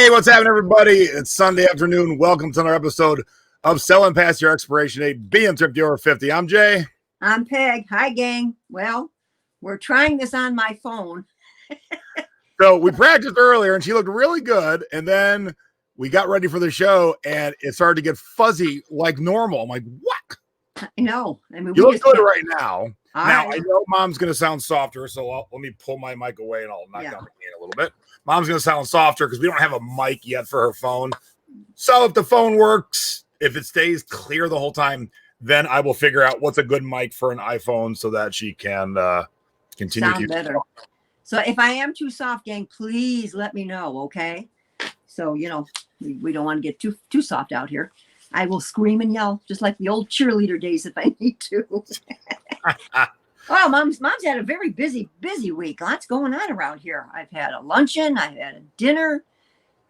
Hey, what's happening, everybody? It's Sunday afternoon. Welcome to another episode of Selling Past Your Expiration Date, being tripped over 50. I'm Jay. I'm Peg. Hi, gang. Well, we're trying this on my phone. So we practiced earlier, and she looked really good. And then we got ready for the show, and it started to get fuzzy like normal. I'm like, what? I know. I mean, You look good right now. I know Mom's going to sound softer, so let me pull my mic away, and I'll knock down the gain a little bit. Mom's going to sound softer because we don't have a mic yet for her phone. So if the phone works, if it stays clear the whole time, then I will figure out what's a good mic for an iPhone so that she can continue sound better. So if I am too soft, gang, please let me know, okay? So, we don't want to get too soft out here. I will scream and yell just like the old cheerleader days if I need to. Oh, mom's had a very busy week. Lots going on around here. I've had a luncheon. I've had a dinner.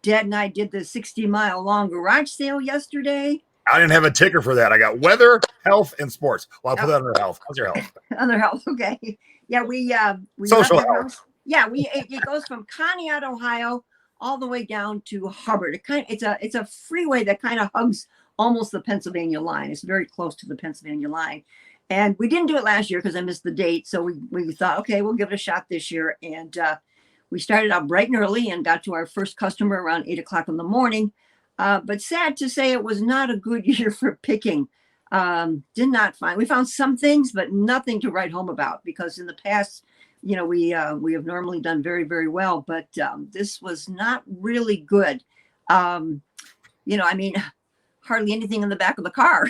Dad and I did the 60-mile long garage sale yesterday. I didn't have a ticker for that. I got weather, health, and sports. Well, I'll put that under health. How's your health? Under health, okay. Yeah, we social health. Yeah, it goes from Conneaut, Ohio, all the way down to Hubbard. It's a freeway that kind of hugs almost the Pennsylvania line. It's very close to the Pennsylvania line. And we didn't do it last year because I missed the date. So we thought, okay, we'll give it a shot this year. And we started out bright and early and got to our first customer around 8 o'clock in the morning. But sad to say, it was not a good year for picking. We found some things, but nothing to write home about, because in the past, we have normally done very, very well. But this was not really good. Hardly anything in the back of the car.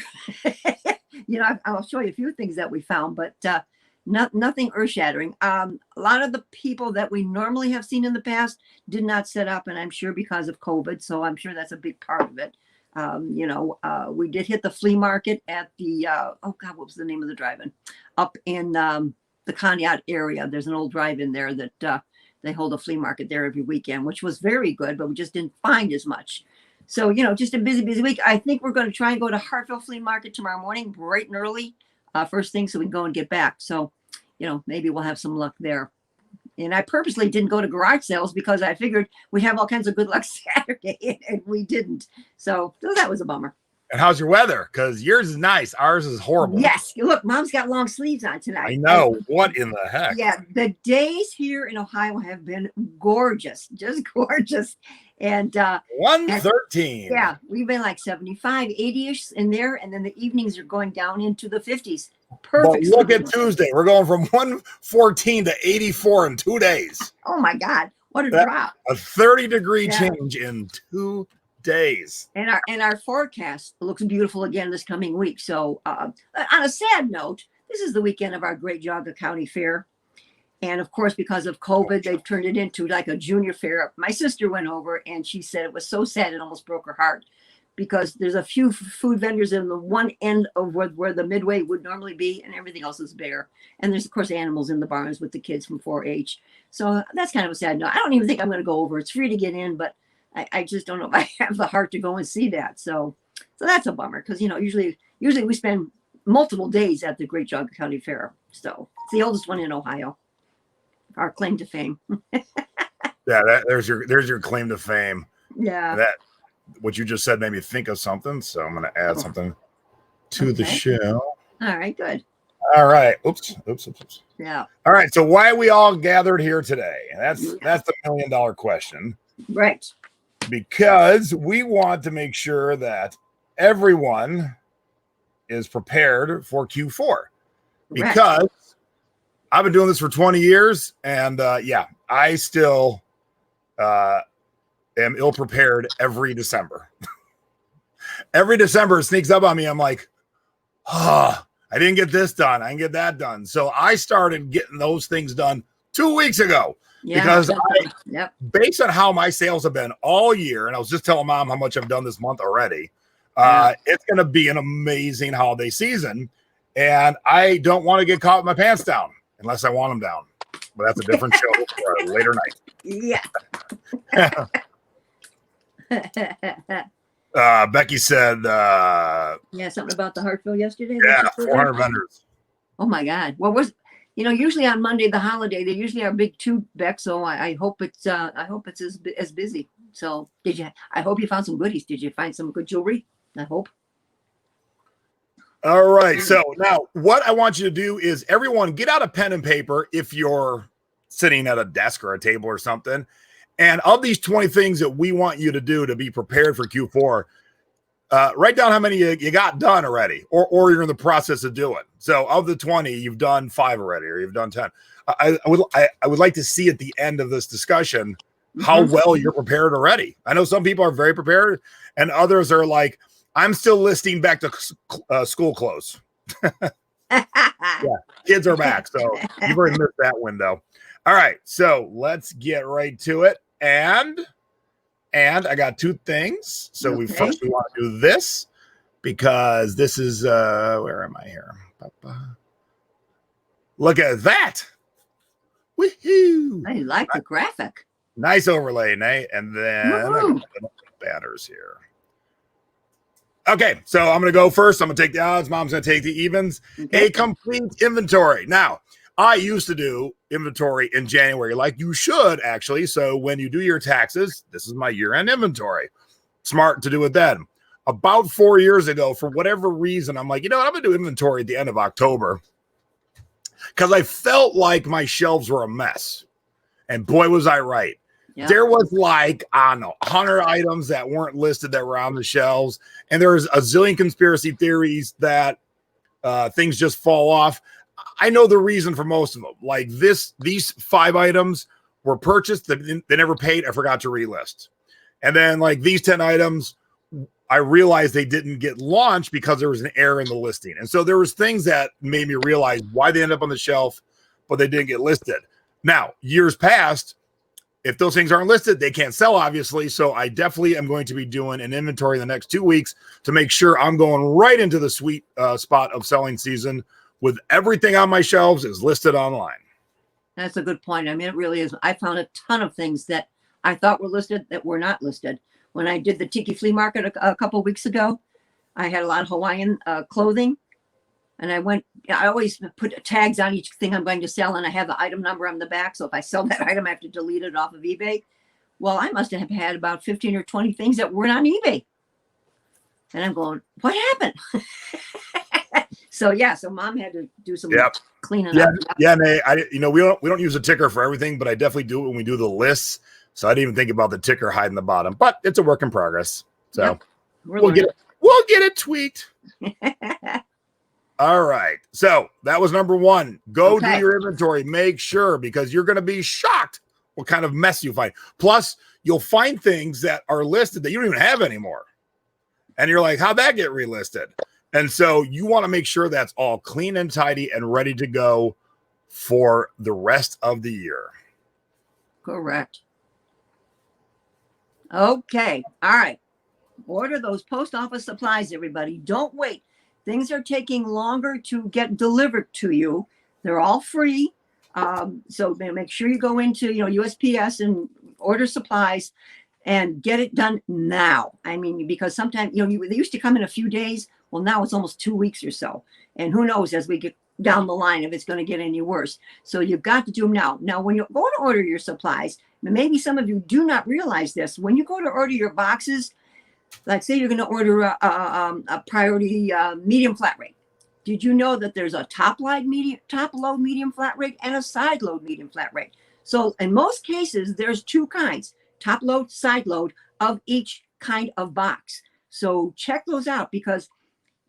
I'll show you a few things that we found, but nothing earth-shattering. A lot of the people that we normally have seen in the past did not set up, and I'm sure because of COVID. So I'm sure that's a big part of it. We did hit the flea market at the what was the name of the drive-in? Up in the Conneaut area. There's an old drive-in there that they hold a flea market there every weekend, which was very good, but we just didn't find as much. So, just a busy week. I think we're going to try and go to Hartville Flea Market tomorrow morning, bright and early, first thing, so we can go and get back. So, maybe we'll have some luck there. And I purposely didn't go to garage sales because I figured we'd have all kinds of good luck Saturday, and we didn't. So that was a bummer. And how's your weather? Because yours is nice. Ours is horrible. Yes. Look, Mom's got long sleeves on tonight. I know. What in the heck? Yeah. The days here in Ohio have been gorgeous, just gorgeous. And 113. Yeah. We've been like 75, 80-ish in there. And then the evenings are going down into the 50s. Perfect. But look at Tuesday. We're going from 114 to 84 in 2 days. Oh, my God. What a drop. A 30-degree change in 2 days. And our forecast looks beautiful again this coming week. So on a sad note, this is the weekend of our Great Geauga County Fair. And of course, because of COVID, they've turned it into like a junior fair. My sister went over and she said it was so sad it almost broke her heart, because there's a few food vendors in the one end of where the midway would normally be, and everything else is bare. And there's, of course, animals in the barns with the kids from 4-H. So that's kind of a sad note. I don't even think I'm going to go over. It's free to get in, but I just don't know if I have the heart to go and see that. So that's a bummer, because, usually we spend multiple days at the Great Geauga County Fair. So it's the oldest one in Ohio. Our claim to fame. Yeah, there's your claim to fame. Yeah. That what you just said made me think of something, so I'm going to add something to the show. All right, good. All right. Oops. Yeah. All right. So why we all gathered here today? That's the $1 million question. Right. Because we want to make sure that everyone is prepared for Q4. Because I've been doing this for 20 years, and I still am ill-prepared every December. Every December it sneaks up on me. I'm like, I didn't get this done. I didn't get that done. So I started getting those things done 2 weeks ago. Yeah, because based on how my sales have been all year, and I was just telling Mom how much I've done this month already, it's going to be an amazing holiday season, and I don't want to get caught with my pants down unless I want them down. But that's a different show for a later night. Yeah. Becky said, something about the Hartville yesterday. Yeah, 400 vendors. Oh my God. What was? Usually on Monday, the holiday, they usually are big too, Beck. So I hope it's as busy. So I hope you found some goodies. Did you find some good jewelry? I hope. All right. So now what I want you to do is everyone get out a pen and paper if you're sitting at a desk or a table or something. And of these 20 things that we want you to do to be prepared for Q4, write down how many you got done already or you're in the process of doing. So of the 20, you've done 5 already or you've done 10. I would like to see at the end of this discussion how well you're prepared already. I know some people are very prepared and others are like, I'm still listing back to school clothes. Yeah, kids are back. So you've already missed that window. All right. So let's get right to it. And I got 2 things. So we want to do this because this is, where am I here? Look at that. Woohoo. I like the graphic. Nice overlay, Nate. And then banners here. Okay, so I'm going to go first. I'm going to take the odds. Mom's going to take the evens. Okay. A complete inventory. Now, I used to do inventory in January, like you should actually. So when you do your taxes, this is my year-end inventory. Smart to do it then. About 4 years ago, for whatever reason, I'm like, you know what? I'm going to do inventory at the end of October because I felt like my shelves were a mess. And boy, was I right. Yep. There was like, I don't know, 100 items that weren't listed that were on the shelves. And there's a zillion conspiracy theories that things just fall off. I know the reason for most of them. Like these 5 items were purchased. They never paid. I forgot to relist. And then like these 10 items, I realized they didn't get launched because there was an error in the listing. And so there was things that made me realize why they ended up on the shelf, but they didn't get listed. Now, years past, if those things aren't listed, they can't sell, obviously. So I definitely am going to be doing an inventory in the next 2 weeks to make sure I'm going right into the sweet spot of selling season with everything on my shelves is listed online. That's a good point. I mean, it really is. I found a ton of things that I thought were listed that were not listed. When I did the Tiki Flea Market a couple of weeks ago, I had a lot of Hawaiian clothing. And I always put tags on each thing I'm going to sell, and I have the item number on the back. So if I sell that item, I have to delete it off of eBay. Well, I must have had about 15 or 20 things that weren't on eBay. And I'm going, what happened? So Mom had to do some cleaning up. Yeah, Nate, we don't use a ticker for everything, but I definitely do it when we do the lists. So I didn't even think about the ticker hiding the bottom, but it's a work in progress. So we'll get it tweaked. All right. So that was number 1. Go do your inventory. Make sure, because you're going to be shocked what kind of mess you find. Plus, you'll find things that are listed that you don't even have anymore. And you're like, how'd that get relisted? And so you want to make sure that's all clean and tidy and ready to go for the rest of the year. Correct. Okay. All right. Order those post office supplies, everybody. Don't wait. Things are taking longer to get delivered to you. They're all free. So make sure you go into, USPS and order supplies and get it done now. I mean, because sometimes, they used to come in a few days. Well, now it's almost 2 weeks or so. And who knows as we get down the line if it's going to get any worse. So you've got to do them now. Now, when you go to order your supplies, maybe some of you do not realize this. When you go to order your boxes, like say you're going to order a priority medium flat rate. Did you know that there's a top load medium flat rate and a side load medium flat rate? So in most cases, there's 2 kinds, top load, side load of each kind of box. So check those out because,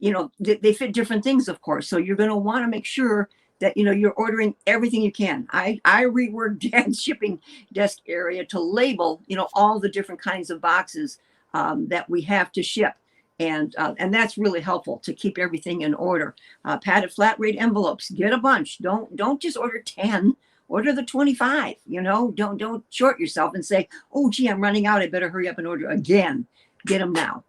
they fit different things, of course. So you're going to want to make sure that, you're ordering everything you can. I reworked Dad's shipping desk area to label, all the different kinds of boxes that we have to ship. And that's really helpful to keep everything in order. Padded flat rate envelopes, get a bunch. Don't just order 10, order the 25, don't short yourself and say, oh, gee, I'm running out. I better hurry up and order again. Get them now.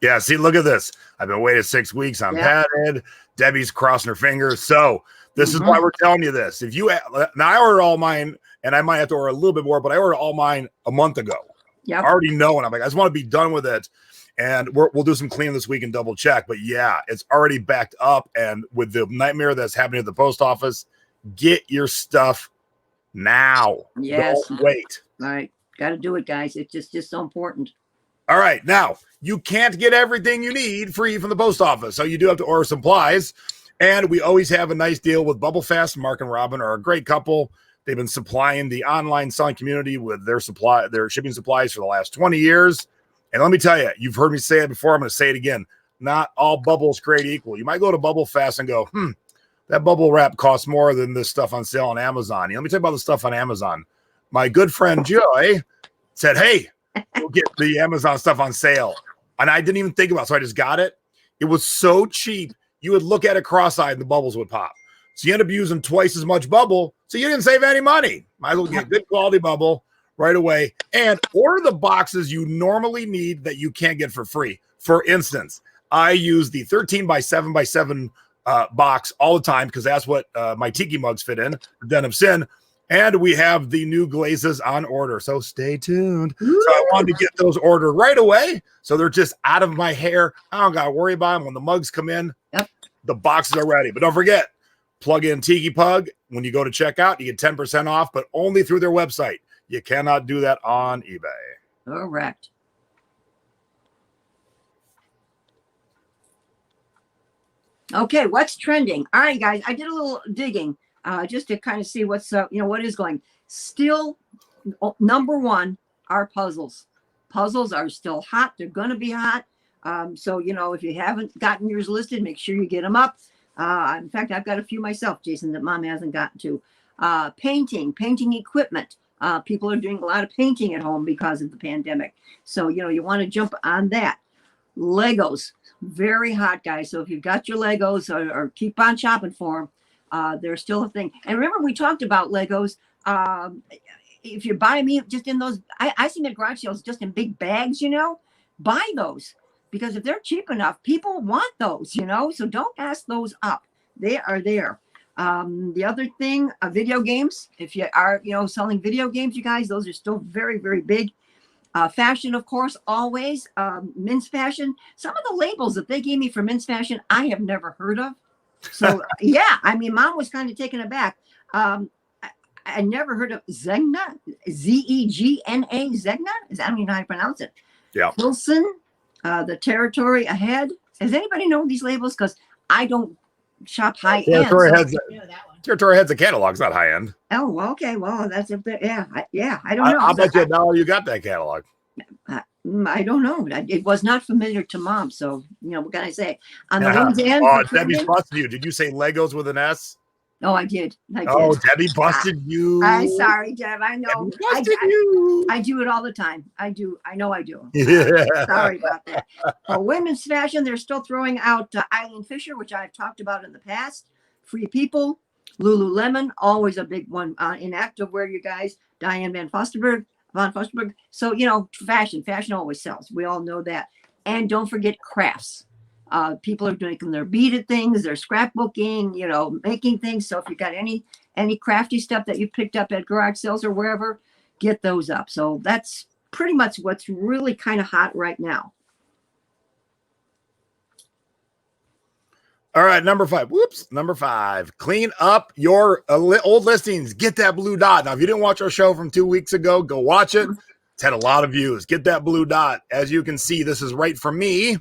Yeah. See, look at this. I've been waiting 6 weeks on padded. Debbie's crossing her fingers. So this is why we're telling you this. Now I ordered all mine and I might have to order a little bit more, but I ordered all mine a month ago. I already know. And I'm like, I just want to be done with it. And we'll do some cleaning this week and double check. But yeah, it's already backed up. And with the nightmare that's happening at the post office, get your stuff now. Yes. Don't wait. All right. Got to do it, guys. It's just so important. All right. Now, you can't get everything you need free from the post office. So you do have to order supplies. And we always have a nice deal with Bubble Fast. Mark and Robin are a great couple. They've been supplying the online selling community with their shipping supplies for the last 20 years. And let me tell you, you've heard me say it before. I'm going to say it again. Not all bubbles create equal. You might go to Bubble Fast and go, that bubble wrap costs more than this stuff on sale on Amazon. Let me tell you about the stuff on Amazon. My good friend Joy said, hey, we'll get the Amazon stuff on sale. And I didn't even think about it, so I just got it. It was so cheap. You would look at it cross-eyed and the bubbles would pop. So you end up using twice as much bubble, so you didn't save any money. Might as well get good quality bubble right away and order the boxes you normally need that you can't get for free. For instance, I use the 13 by 7 by 7 box all the time because that's what my tiki mugs fit in, the Den of Sin. And we have the new glazes on order. So stay tuned. So I wanted to get those ordered right away. So they're just out of my hair. I don't got to worry about them. When the mugs come in, the boxes are ready. But don't forget, plug in Tiki Pug. When you go to checkout, you get 10% off, but only through their website. You cannot do that on eBay. Correct. Okay, what's trending? All right, guys, I did a little digging just to kind of see what's what is going. Still, number one are puzzles. Puzzles are still hot. They're going to be hot. So if you haven't gotten yours listed, make sure you get them up. In fact, I've got a few myself, Jason, that Mom hasn't gotten to. Painting equipment. People are doing a lot of painting at home because of the pandemic. So you want to jump on that. Legos, very hot, guys. So if you've got your Legos or keep on shopping for them, they're still a thing. And remember, we talked about Legos. If you buy me just in those, I see them at garage sales just in big bags, buy those. Because if they're cheap enough, people want those, so don't pass those up. They are there. The other thing, video games. If you are, selling video games, you guys, those are still very, very big. Fashion, of course, always. Men's fashion. Some of the labels that they gave me for men's fashion, I have never heard of. So, Mom was kind of taken aback. I never heard of Zegna, Zegna. Zegna? I don't even know how to pronounce it. Yeah. Wilson, the Territory Ahead. Does anybody know these labels? Because I don't shop high end. Territory Ahead's a catalog. It's not high end. Oh, okay. Well, that's a bit. Yeah. I don't know. I'll bet you $1 you got that catalog. I don't know. It was not familiar to Mom. So, what can I say? On the Yeah. one's end. Oh, Debbie busted you. Did you say Legos with an S? Oh, I did. Oh, Debbie busted you. I'm sorry, Deb. I know. I do it all the time. I do. I know I do. Yeah. Sorry about that. For women's fashion, they're still throwing out Eileen Fisher, which I've talked about in the past. Free People, Lululemon, always a big one in activewear, you guys. Diane von Furstenberg. So, fashion always sells. We all know that. And don't forget crafts. People are doing their beaded things, their scrapbooking, making things. So if you got any crafty stuff that you picked up at garage sales or wherever, get those up. So that's pretty much what's really kind of hot right now. All right, number 5. Number 5. Clean up your old listings. Get that blue dot. Now, if you didn't watch our show from 2 weeks ago, go watch it. It's had a lot of views. Get that blue dot. As you can see, this is right for me.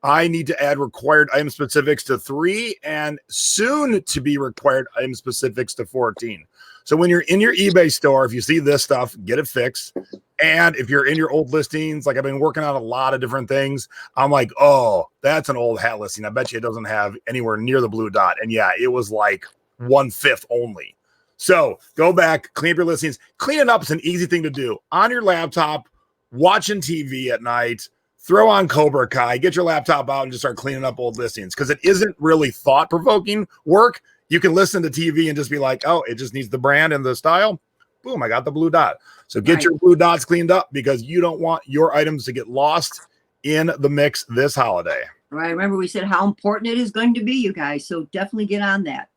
I need to add required item specifics to 3 and soon to be required item specifics to 14. So when you're in your eBay store, if you see this stuff, get it fixed. And if you're in your old listings, like I've been working on a lot of different things, I'm like, oh, that's an old hat listing. I bet you it doesn't have anywhere near the blue dot. And yeah, it was like 1/5 only. So go back, clean up your listings. Clean it up is an easy thing to do. On your laptop, watching TV at night, throw on Cobra Kai, get your laptop out and just start cleaning up old listings because it isn't really thought-provoking work. You can listen to TV and just be like, oh, it just needs the brand and the style. Boom, I got the blue dot. So get your blue dots cleaned up because you don't want your items to get lost in the mix this holiday. Right. Remember we said how important it is going to be, you guys. So definitely get on that.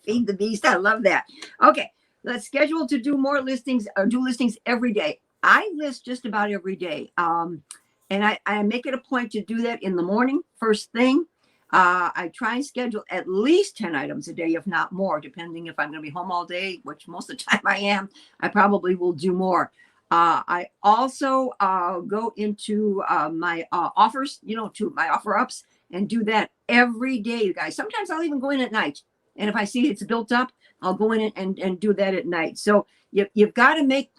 Feed the beast. I love that. Okay. Let's schedule to do more listings or do listings every day. I list just about every day. And I make it a point to do that in the morning, first thing. I try and schedule at least 10 items a day, if not more, depending if I'm going to be home all day, which most of the time I am. I probably will do more. I also go into my offers, to my offer ups and do that every day, you guys. Sometimes I'll even go in at night. And if I see it's built up, I'll go in and do that at night. So you've got to make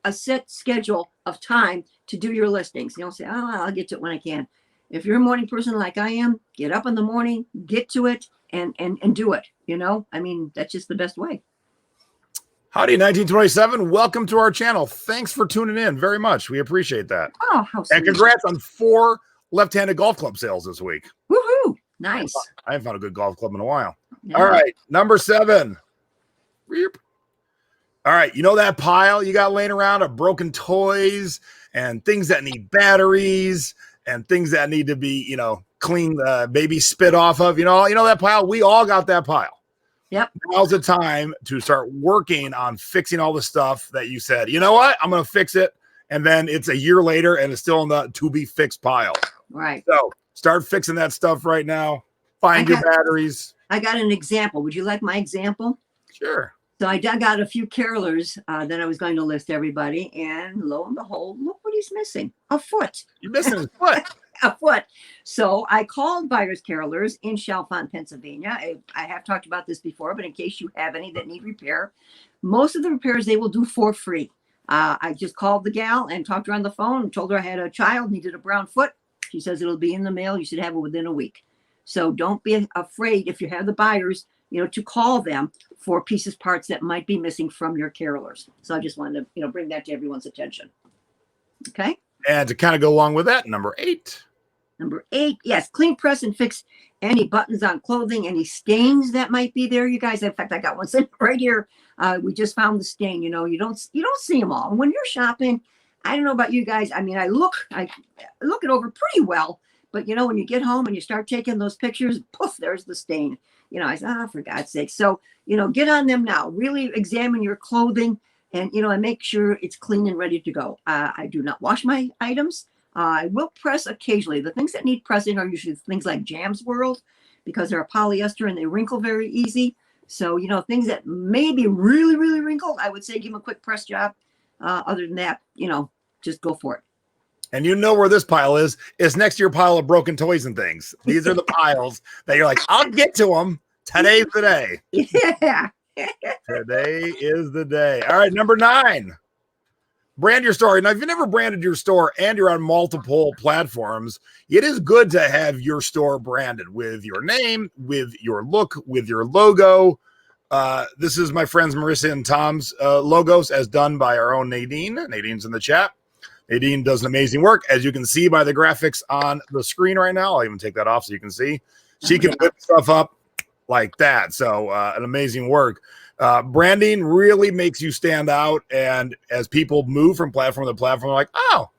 a set schedule of time to do your listings. You don't say, oh, I'll get to it when I can. If you're a morning person like I am, get up in the morning, get to it, and do it. That's just the best way. Howdy, 1927. Welcome to our channel. Thanks for tuning in very much. We appreciate that. Oh, how sweet. And congrats on 4 left-handed golf club sales this week. Woohoo! Nice. I haven't found a good golf club in a while. Yeah. All right, number 7. All right, you know that pile you got laying around of broken toys and things that need batteries and things that need to be, clean the baby spit off of, you know that pile? We all got that pile. Yep. Now's the time to start working on fixing all the stuff that you said, you know what? I'm going to fix it. And then it's a year later and it's still in the to be fixed pile. Right. So start fixing that stuff right now. Find your batteries. I got an example. Would you like my example? Sure. So I dug out a few carolers that I was going to list everybody, and lo and behold, look what he's missing. A foot. You're missing his foot. A foot. So I called Buyers Carolers in Chalfont, Pennsylvania. I have talked about this before, but in case you have any that need repair, most of the repairs they will do for free. I just called the gal and talked to her on the phone and told her I had a child, needed a brown foot. She says it'll be in the mail. You should have it within a week. So don't be afraid if you have the buyers, to call them for parts that might be missing from your carolers. So I just wanted to, bring that to everyone's attention. Okay. And to kind of go along with that, number 8. Number 8, yes, clean, press, and fix any buttons on clothing, any stains that might be there, you guys. In fact, I got one sitting right here. We just found the stain. You don't see them all. When you're shopping, I don't know about you guys. I look it over pretty well, but when you get home and you start taking those pictures, poof, there's the stain. I said, for God's sake. So, get on them now. Really examine your clothing and, and make sure it's clean and ready to go. I do not wash my items. I will press occasionally. The things that need pressing are usually things like Jam's World because they're a polyester and they wrinkle very easy. So, things that may be really, really wrinkled, I would say give them a quick press job. Other than that, just go for it. And where this pile is. It's next to your pile of broken toys and things. These are the piles that you're like, I'll get to them. Today's the day. Yeah. Today is the day. All right, number 9. Brand your store. Now, if you've never branded your store and you're on multiple platforms, it is good to have your store branded with your name, with your look, with your logo. This is my friends Marissa and Tom's logos as done by our own Nadine. Nadine's in the chat. Nadine does an amazing work, as you can see by the graphics on the screen right now. I'll even take that off so you can see. She can whip stuff up like that. So an amazing work. Branding really makes you stand out. And as people move from platform to platform, they're like, oh,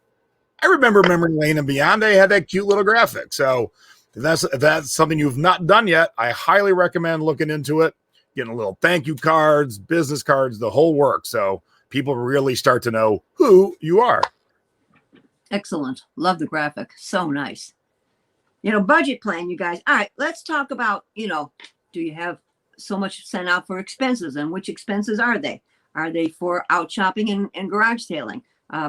I remember Memory Lane and beyond. They had that cute little graphic. So if that's something you've not done yet, I highly recommend looking into it, getting a little thank you cards, business cards, the whole work. So people really start to know who you are. Excellent. Love the graphic. So nice. Budget plan, you guys. All right, let's talk about, do you have so much sent out for expenses, and which expenses are they? Are they for out shopping and garage sailing,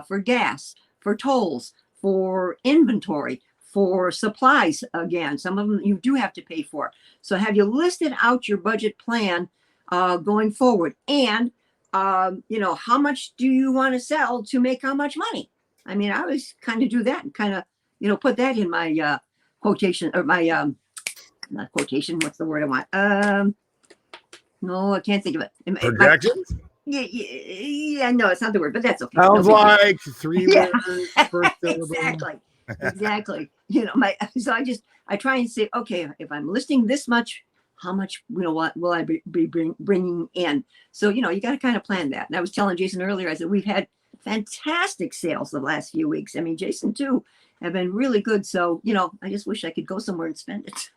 for gas, for tolls, for inventory, for supplies? Again, some of them you do have to pay for. So have you listed out your budget plan going forward? And, how much do you want to sell to make how much money? I always kind of do that and kind of, put that in my quotation or my, not quotation. What's the word I want? No, I can't think of it. Projections? Yeah, no, it's not the word, but that's okay. Sounds like 3 words per syllable. Exactly. So I try and say, okay, if I'm listing this much, how much, what will I be bringing in? So, you got to kind of plan that. And I was telling Jason earlier, I said, we've had fantastic sales the last few weeks. Jason too have been really good. So, I just wish I could go somewhere and spend it.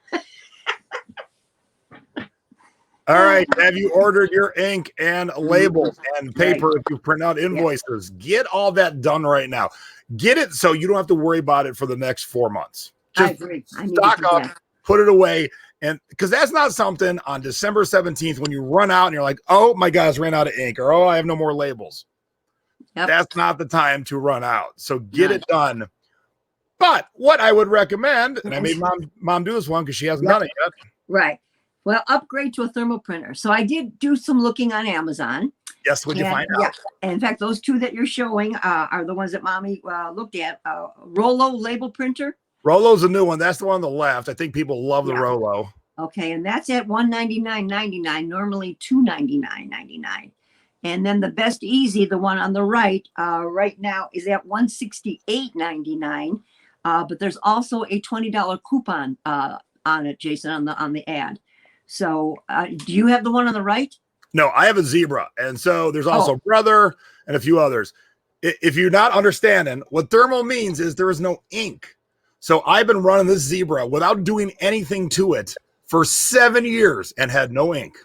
All right. Have you ordered your ink and labels and paper if you print out invoices? Get all that done right now. Get it so you don't have to worry about it for the next 4 months. Just I agree. stock up put it away. And because that's not something on December 17th when you run out and you're like, oh my gosh, ran out of ink, or oh, I have no more labels. Yep. That's not the time to run out. So get it done. But what I would recommend, and I made mom do this one because she hasn't done it yet. Right. Well, upgrade to a thermal printer. So I did do some looking on Amazon. Yes, what'd you find out? Yeah. And in fact, those two that you're showing are the ones that Mommy looked at. Rollo label printer. Rollo's a new one. That's the one on the left. I think people love the Rollo. Okay, and that's at $199.99, normally $299.99. And then the Best Easy, the one on the right now is at $168.99. But there's also a $20 coupon on it, Jason, on the ad. So do you have the one on the right? No, I have a Zebra. And so there's also Brother and a few others. If you're not understanding, what thermal means is there is no ink. So I've been running this Zebra without doing anything to it for 7 years and had no ink.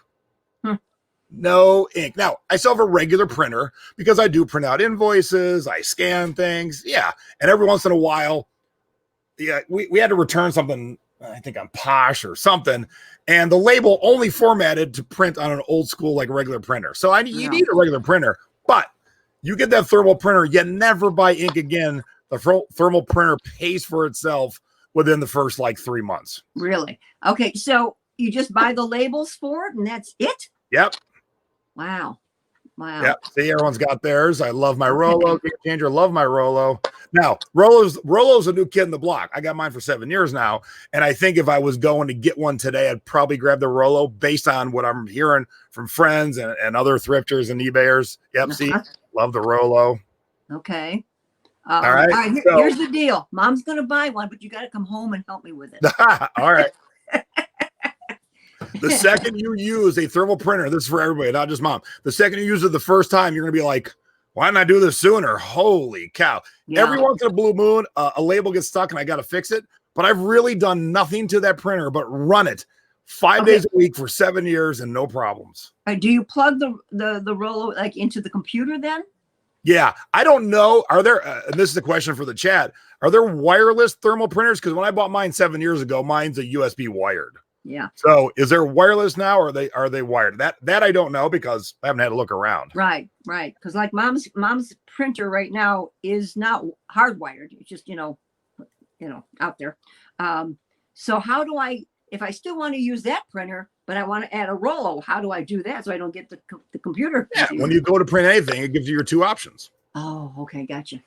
No ink. Now, I still have a regular printer because I do print out invoices. I scan things. Yeah. And every once in a while, we had to return something, I think on Posh or something. And the label only formatted to print on an old school, like regular printer. So you need a regular printer, but you get that thermal printer, you never buy ink again. The thermal printer pays for itself within the first 3 months. Really? Okay. So you just buy the labels for it and that's it? Yep. Wow. Yep. See, everyone's got theirs. I love my Rollo. Game Changer, love my Rollo. Now, Rollo's a new kid in the block. I got mine for 7 years now. And I think if I was going to get one today, I'd probably grab the Rollo based on what I'm hearing from friends and other thrifters and eBayers. Yep. See, love the Rollo. Okay. All right. Here's the deal. Mom's going to buy one, but you got to come home and help me with it. All right. The second you use a thermal printer, this is for everybody, not just mom. The second you use it the first time, you're going to be like, why didn't I do this sooner? Holy cow. Yeah. Every once in a blue moon, a label gets stuck and I got to fix it. But I've really done nothing to that printer but run it 5 days a week for 7 years and no problems. Do you plug the Rollo into the computer then? Yeah, I don't know. Are there, and this is a question for the chat, are there wireless thermal printers? Because when I bought mine 7 years ago, mine's a USB wired. Yeah. So is there wireless now or are they wired? That I don't know because I haven't had a look around. Right. Because mom's printer right now is not hardwired. It's just, out there. So how do if I still want to use that printer, but I want to add a Rollo, how do I do that so I don't get the computer? Yeah, when you go to print anything, it gives you your two options. Oh, okay. Gotcha.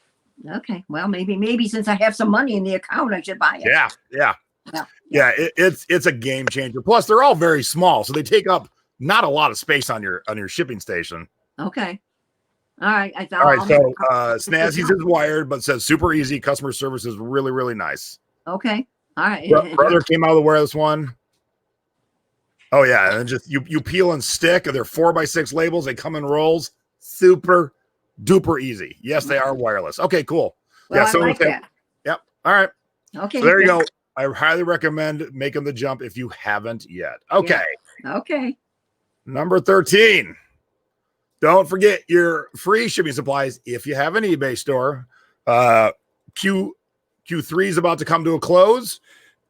Okay. Well, maybe since I have some money in the account, I should buy it. Yeah, it's a game changer. Plus, they're all very small, so they take up not a lot of space on your shipping station. Okay. All right. So Snazzy's is wired, but says super easy. Customer service is really, really nice. Okay. All right. Brother came out of the wireless one. Oh yeah, and just you peel and stick. They're 4x6 labels. They come in rolls. Super duper easy. Yes, they are wireless. Okay, cool. Well, I like that. Yep. All right. Okay. So there you go. I highly recommend making the jump if you haven't yet. Okay. Yeah. Okay. Number 13. Don't forget your free shipping supplies if you have an eBay store. Q3 is about to come to a close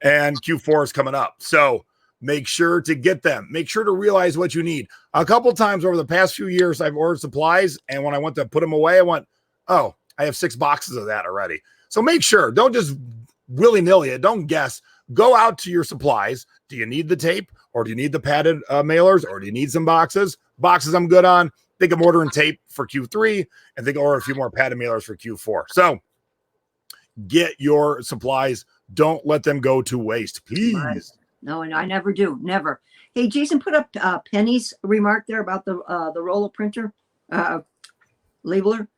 and Q4 is coming up. So make sure to get them. Make sure to realize what you need. A couple times over the past few years, I've ordered supplies, and when I went to put them away, I went, oh, I have 6 boxes of that already. So make sure. Don't just willy-nilly it. Don't guess. Go out to your supplies. Do you need the tape, or do you need the padded mailers, or do you need some boxes? Boxes I'm good on. Think I'm ordering tape for Q3, and think I'll order a few more padded mailers for Q4. So get your supplies. Don't let them go to waste, please. Right. No, I never do. Never. Hey, Jason, put up Penny's remark there about the Rollo printer labeler.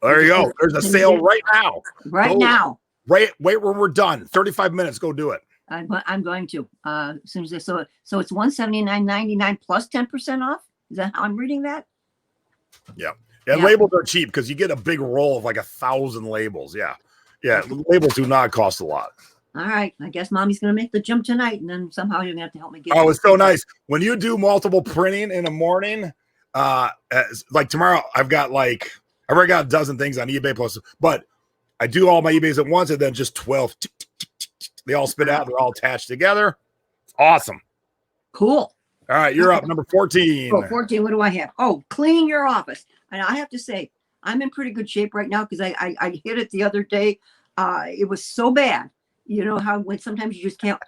There you go. There's a sale right now. Now. Wait where we're done. 35 minutes. Go do it. I'm going to. As soon as so it's $179.99 plus 10% off. Is that how I'm reading that? Yeah. Labels are cheap because you get a big roll of 1,000 labels. Yeah. Labels do not cost a lot. All right. I guess Mommy's going to make the jump tonight, and then somehow you're going to have to help me get it. It's so nice. When you do multiple printing in the morning, like tomorrow, I've already got a dozen things on eBay Plus, but I do all my eBays at once and then just 12. They all spit out. They're all attached together. Awesome. Cool. All right, you're up. Number 14. Oh, 14. What do I have? Oh, clean your office. And I have to say, I'm in pretty good shape right now because I hit it the other day. It was so bad. You know how when sometimes you just can't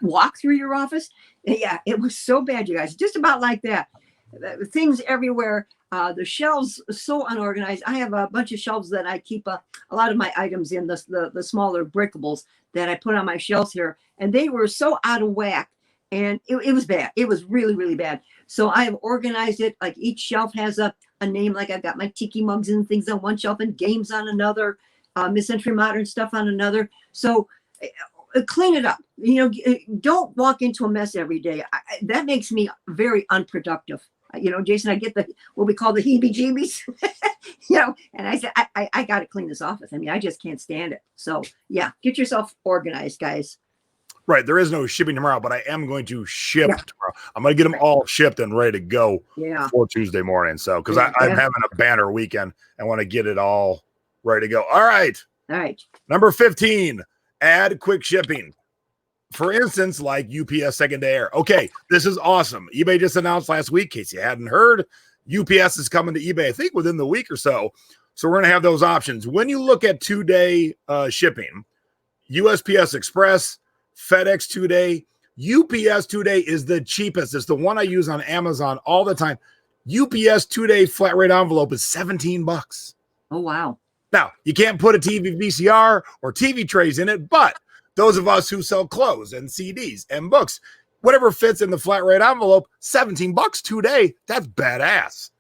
walk through your office? Yeah, it was so bad, you guys. Just about like that. Things everywhere. The shelves so unorganized. I have a bunch of shelves that I keep a lot of my items in, the smaller breakables that I put on my shelves here, and they were so out of whack, and it was bad. It was really, really bad. So I have organized it. Like each shelf has a name. Like I've got my tiki mugs and things on one shelf and games on another, mid-century modern stuff on another. So clean it up. You know, don't walk into a mess every day. That makes me very unproductive. You know, Jason, I get what we call the heebie-jeebies, you know, and I said, I got to clean this office. I mean, I just can't stand it. So yeah, get yourself organized, guys. Right. There is no shipping tomorrow, but I am going to ship tomorrow. I'm going to get them all shipped and ready to go for Tuesday morning. So, because I'm having a banner weekend. I want to get it all ready to go. All right. Number 15, add quick shipping. For instance, like UPS second day air. Okay, this is awesome. eBay just announced last week, in case you hadn't heard, UPS is coming to eBay, I think within the week or so. So we're going to have those options. When you look at 2-day shipping, USPS Express, FedEx 2-day, UPS 2-day is the cheapest. It's the one I use on Amazon all the time. UPS 2-day flat rate envelope is $17. Oh, wow. Now, you can't put a TV VCR or TV trays in it, but those of us who sell clothes and CDs and books, whatever fits in the flat rate envelope, $17 2-day, that's badass.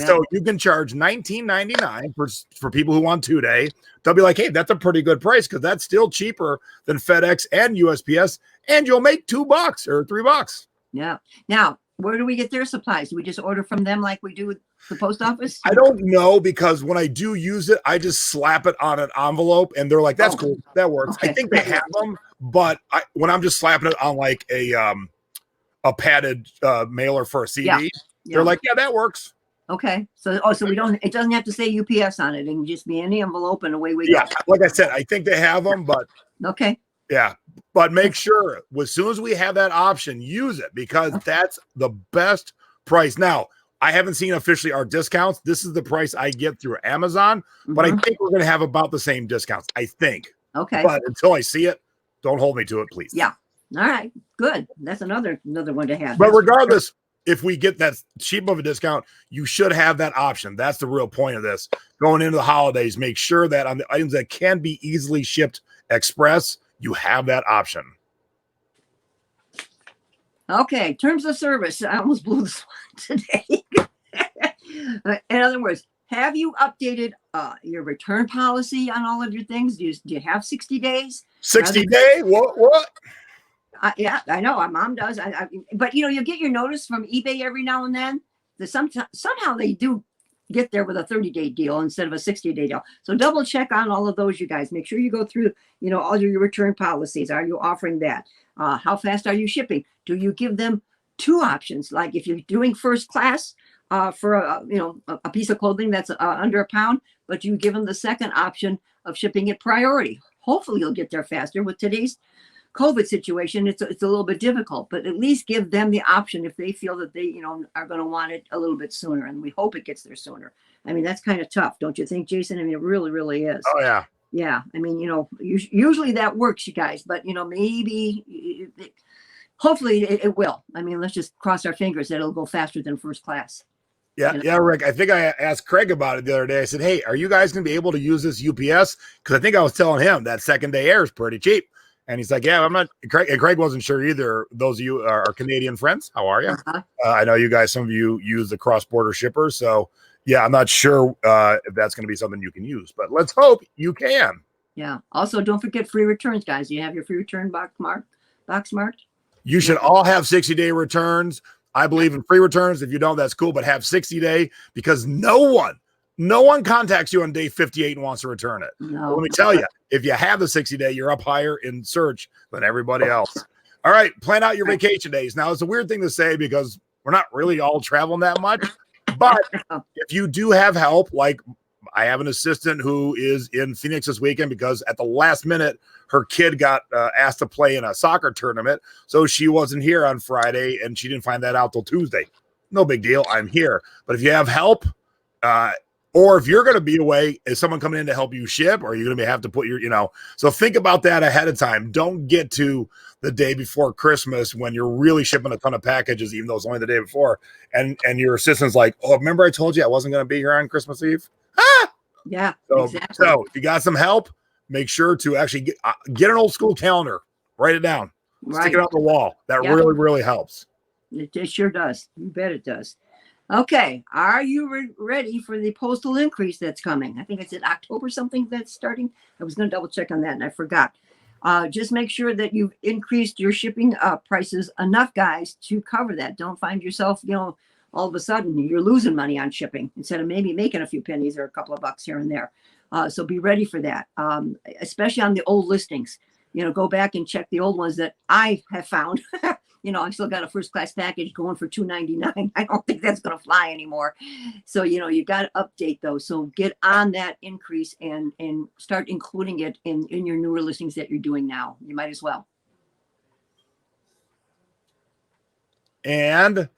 So you can charge $19.99 for people who want 2-day. They'll be like, hey, that's a pretty good price because that's still cheaper than FedEx and USPS, and you'll make $2 or $3. Yeah. Now, where do we get their supplies? Do we just order from them like we do with the post office? I don't know, because when I do use it, I just slap it on an envelope and they're like, that's cool. That works. Okay. I think they have them, but when I'm just slapping it on like a padded mailer for a CD, they're like, yeah, that works. Okay. So it doesn't have to say UPS on it. It can just be any envelope and away we go. Yeah. Like I said, I think they have them, but okay. Yeah. But make sure as soon as we have that option, use it, because that's the best price. Now, I haven't seen officially our discounts. This is the price I get through Amazon, but I think we're going to have about the same discounts. I think. Okay. But until I see it, don't hold me to it, please. Yeah. All right. Good. That's another one to have. But regardless, if we get that cheap of a discount, you should have that option. That's the real point of this. Going into the holidays, make sure that on the items that can be easily shipped express, you have that option. Okay, terms of service. I almost blew this one today. In other words, have you updated your return policy on all of your things? Do you have 60 days? 60 day? What? Yeah, I know. My mom does. But you get your notice from eBay every now and then. Somehow they do get there with a 30-day deal instead of a 60-day deal. So double check on all of those, you guys. Make sure you go through, all your return policies. Are you offering that? How fast are you shipping? Do you give them two options? Like if you're doing first class for a piece of clothing that's under £1, but you give them the second option of shipping it priority. Hopefully you'll get there faster. With today's COVID situation, it's a little bit difficult, but at least give them the option if they feel that they, are going to want it a little bit sooner. And we hope it gets there sooner. I mean, that's kind of tough, don't you think, Jason? I mean, it really, really is. Oh, yeah. Yeah. I mean, usually that works, you guys, but, maybe, hopefully it will. I mean, let's just cross our fingers that it'll go faster than first class. Yeah, Rick. I think I asked Craig about it the other day. I said, hey, are you guys going to be able to use this UPS? Because I think I was telling him that second day air is pretty cheap. And he's like, yeah, I'm not. Craig wasn't sure either. Those of you are Canadian friends. How are you? I know you guys, some of you use the cross-border shippers. So, yeah, I'm not sure if that's going to be something you can use. But let's hope you can. Yeah. Also, don't forget free returns, guys. Do you have your free return box marked? You should all have 60-day returns. I believe in free returns. If you don't, that's cool. But have 60-day, because no one contacts you on day 58 and wants to return it. No. Let me tell you, if you have the 60-day, you're up higher in search than everybody else. All right, plan out your vacation days. Now, it's a weird thing to say because we're not really all traveling that much. But if you do have help, like I have an assistant who is in Phoenix this weekend because at the last minute, her kid got asked to play in a soccer tournament. So she wasn't here on Friday and she didn't find that out till Tuesday. No big deal. I'm here. But if you have help, or if you're going to be away, is someone coming in to help you ship, or are you going to have to put your, so think about that ahead of time. Don't get to the day before Christmas when you're really shipping a ton of packages, even though it's only the day before. And your assistant's like, oh, remember I told you I wasn't going to be here on Christmas Eve? Yeah, so, exactly. So if you got some help, make sure to actually get an old school calendar, write it down, stick it on the wall. That really, really helps. It sure does. You bet it does. Okay. Are you ready for the postal increase that's coming? I think it's in October something that's starting. I was going to double check on that and I forgot. Just make sure that you've increased your shipping prices enough, guys, to cover that. Don't find yourself, all of a sudden you're losing money on shipping instead of maybe making a few pennies or a couple of bucks here and there. So be ready for that, especially on the old listings. Go back and check the old ones that I have found. I've still got a first class package going for $2.99. I don't think that's going to fly anymore. So, you got to update those. So get on that increase and start including it in your newer listings that you're doing now. You might as well. And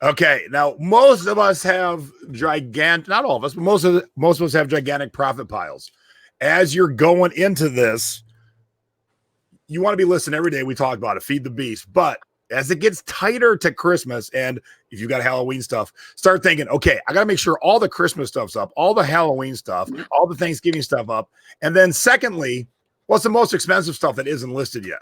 okay, now most of us have not all of us, but most of us have gigantic profit piles. As you're going into this, you want to be listening every day. We talk about it, feed the beast. But as it gets tighter to Christmas, and if you got Halloween stuff, start thinking, okay, I got to make sure all the Christmas stuff's up, all the Halloween stuff, all the Thanksgiving stuff up. And then secondly, what's the most expensive stuff that isn't listed yet?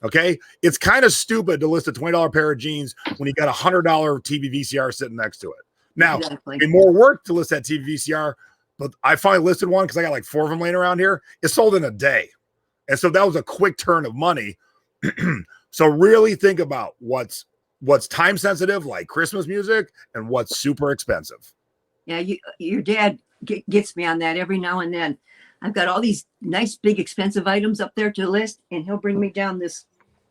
Okay. It's kind of stupid to list a $20 pair of jeans when you got a $100 TV VCR sitting next to it. Now, it'd be more work to list that TV VCR, but I finally listed one because I got like 4 of them laying around here. It sold in a day. And so that was a quick turn of money. So really think about what's time sensitive, like Christmas music, and what's super expensive. Yeah, your dad gets me on that every now and then. I've got all these nice, big, expensive items up there to list, and he'll bring me down this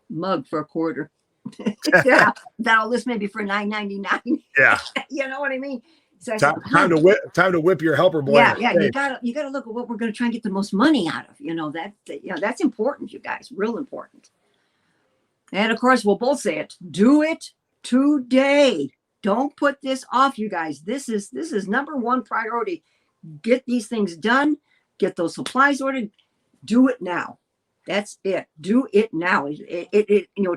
mug for $0.25. Yeah, that'll list maybe for $9.99. Yeah, you know what I mean. So time to whip your helper boy. Yeah. You gotta look at what we're going to try and get the most money out of. That's important, you guys, real important. And of course, we'll both say it. Do it today. Don't put this off, you guys. This is number one priority. Get these things done. Get those supplies ordered. Do it now. That's it. Do it now.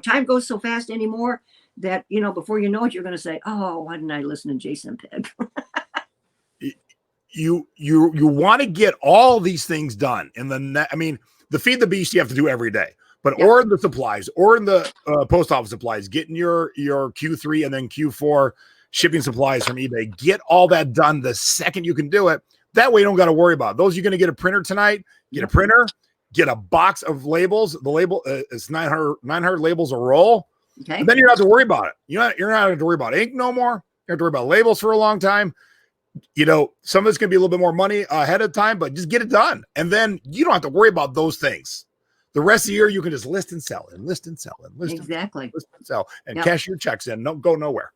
Time goes so fast anymore that before you know it, you're going to say, "Oh, why didn't I listen to Jason Peg?" You want to get all these things done, and the feed the beast you have to do every day. But order the supplies, or in the post office supplies, getting your Q3 and then Q4 shipping supplies from eBay. Get all that done the second you can do it. That way you don't got to worry about it. Those you're going to get a printer tonight. Get a printer. Get a box of labels. The label is 900 labels a roll. Okay. And then you don't have to worry about it. You're not going to worry about ink no more. You have to worry about labels for a long time. Some of it's going to be a little bit more money ahead of time, but just get it done. And then you don't have to worry about those things. The rest of the year, you can just list and sell and list and sell and list exactly. List and sell and cash your checks in. Don't go nowhere.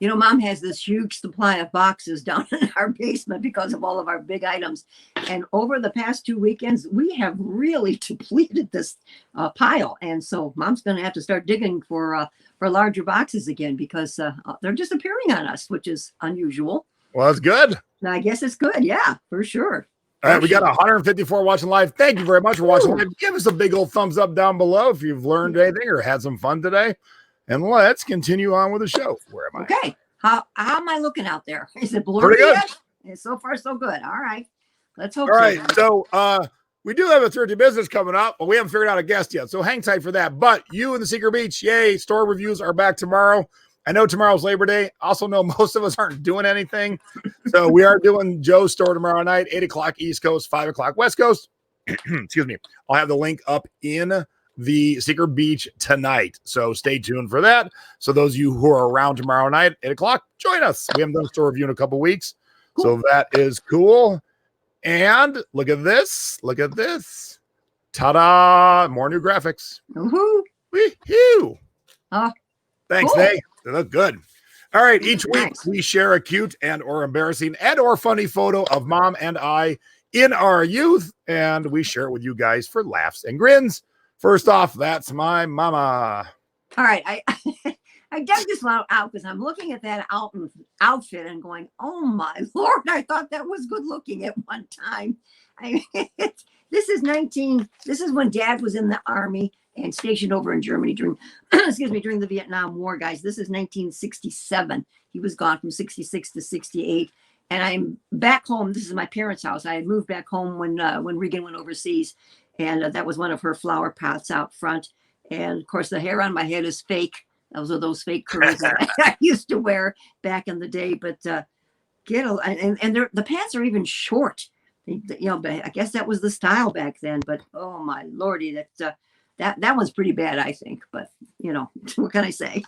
Mom has this huge supply of boxes down in our basement because of all of our big items. And over the past 2 weekends, we have really depleted this pile. And so Mom's going to have to start digging for larger boxes again because they're just appearing on us, which is unusual. Well, it's good. I guess it's good. Yeah, for sure. All right, we got 154 watching live. Thank you very much for watching live. Give us a big old thumbs up down below if you've learned anything or had some fun today. And let's continue on with the show. Where am I? Okay. How am I looking out there? Is it blurry? Pretty good. Yet? So far, so good. All right. Let's hope. All right. So we do have a Thursday business coming up, but we haven't figured out a guest yet. So hang tight for that. But you and the Secret Beach, yay, store reviews are back tomorrow. I know tomorrow's Labor Day. Also know most of us aren't doing anything. So we are doing Joe's store tomorrow night, 8 o'clock East Coast, 5 o'clock West Coast. Excuse me. I'll have the link up in the Secret Beach tonight. So stay tuned for that. So those of you who are around tomorrow night, 8 o'clock, join us. We haven't done a store review in a couple weeks. Cool. So that is cool. And look at this. Look at this. Ta-da. More new graphics. Woohoo. Woo-hoo. Oh, thanks, cool. Nate. They look good. All right. Each week Nice. we share a cute and or embarrassing and or funny photo of Mom and I in our youth, and we share it with you guys for laughs and grins. First off, that's my mama. All right. I dug this one out because I'm looking at that outfit and going, oh my Lord, I thought that was good looking at one time. This is when Dad was in the Army and stationed over in Germany during, during the Vietnam War, guys. This is 1967. He was gone from 66 to 68. And I'm back home. This is my parents' house. I had moved back home when Regan went overseas. And that was one of her flower pots out front. And of course, the hair on my head is fake. Those are those fake curls that I used to wear back in the day. But the pants are even short. But I guess that was the style back then. But oh my Lordy, that one's pretty bad, I think. But what can I say?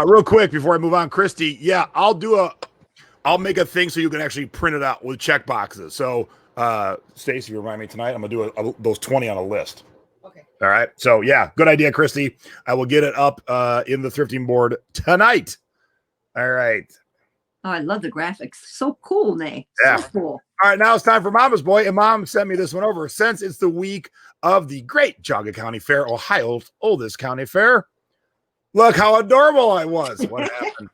Real quick before I move on, Christy. Yeah, I'll make a thing so you can actually print it out with check boxes. So, Stacy, you remind me tonight. I'm gonna do those 20 on a list. Okay. All right. So yeah, good idea, Christy. I will get it up in the thrifting board tonight. All right. Oh, I love the graphics. So cool, Nay. Yeah. So cool. All right, now it's time for Mama's Boy, and Mom sent me this one over. Since it's the week of the Great Geauga County Fair, Ohio's oldest county fair, look how adorable I was. What happened?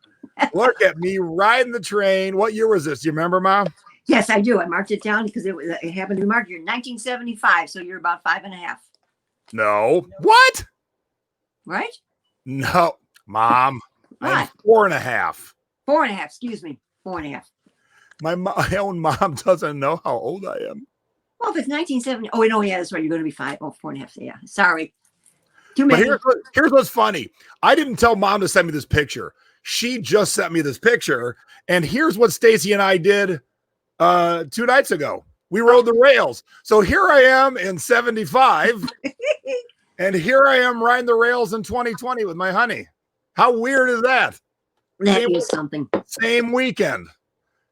Look at me riding the train. What year was this? Do you remember, Mom? Yes, I do. I marked it down because it happened to be marked here in 1975. So you're about 5.5. No. What? Right? No, Mom. I'm 4.5. 4.5. Excuse me. 4.5. My own mom doesn't know how old I am. Well, if it's 1970. Oh, no, yeah, that's right. You're going to be 5. Oh, 4.5. Yeah. Sorry. Too many. But here's what's funny. I didn't tell Mom to send me this picture. She just sent me this picture. And here's what Stacy and I did 2 nights ago. We rode the rails. So here I am in 75. And here I am riding the rails in 2020 with my honey. How weird is that? That is something. Same weekend.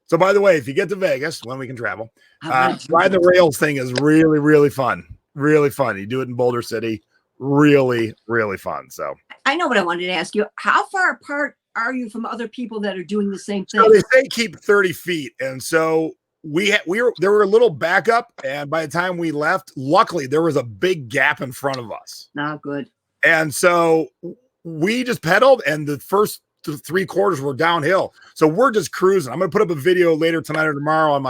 So, by the way, if you get to Vegas, when we can travel, ride the rails thing is really, really fun. Really fun. You do it in Boulder City. Really, really fun. So, I know what I wanted to ask you. How far apart are you from other people that are doing the same thing? So they say keep 30 feet. And so there were a little backup. And by the time we left, luckily, there was a big gap in front of us. Not good. And so we just pedaled, and the first 3/4 were downhill. So we're just cruising. I'm going to put up a video later tonight or tomorrow on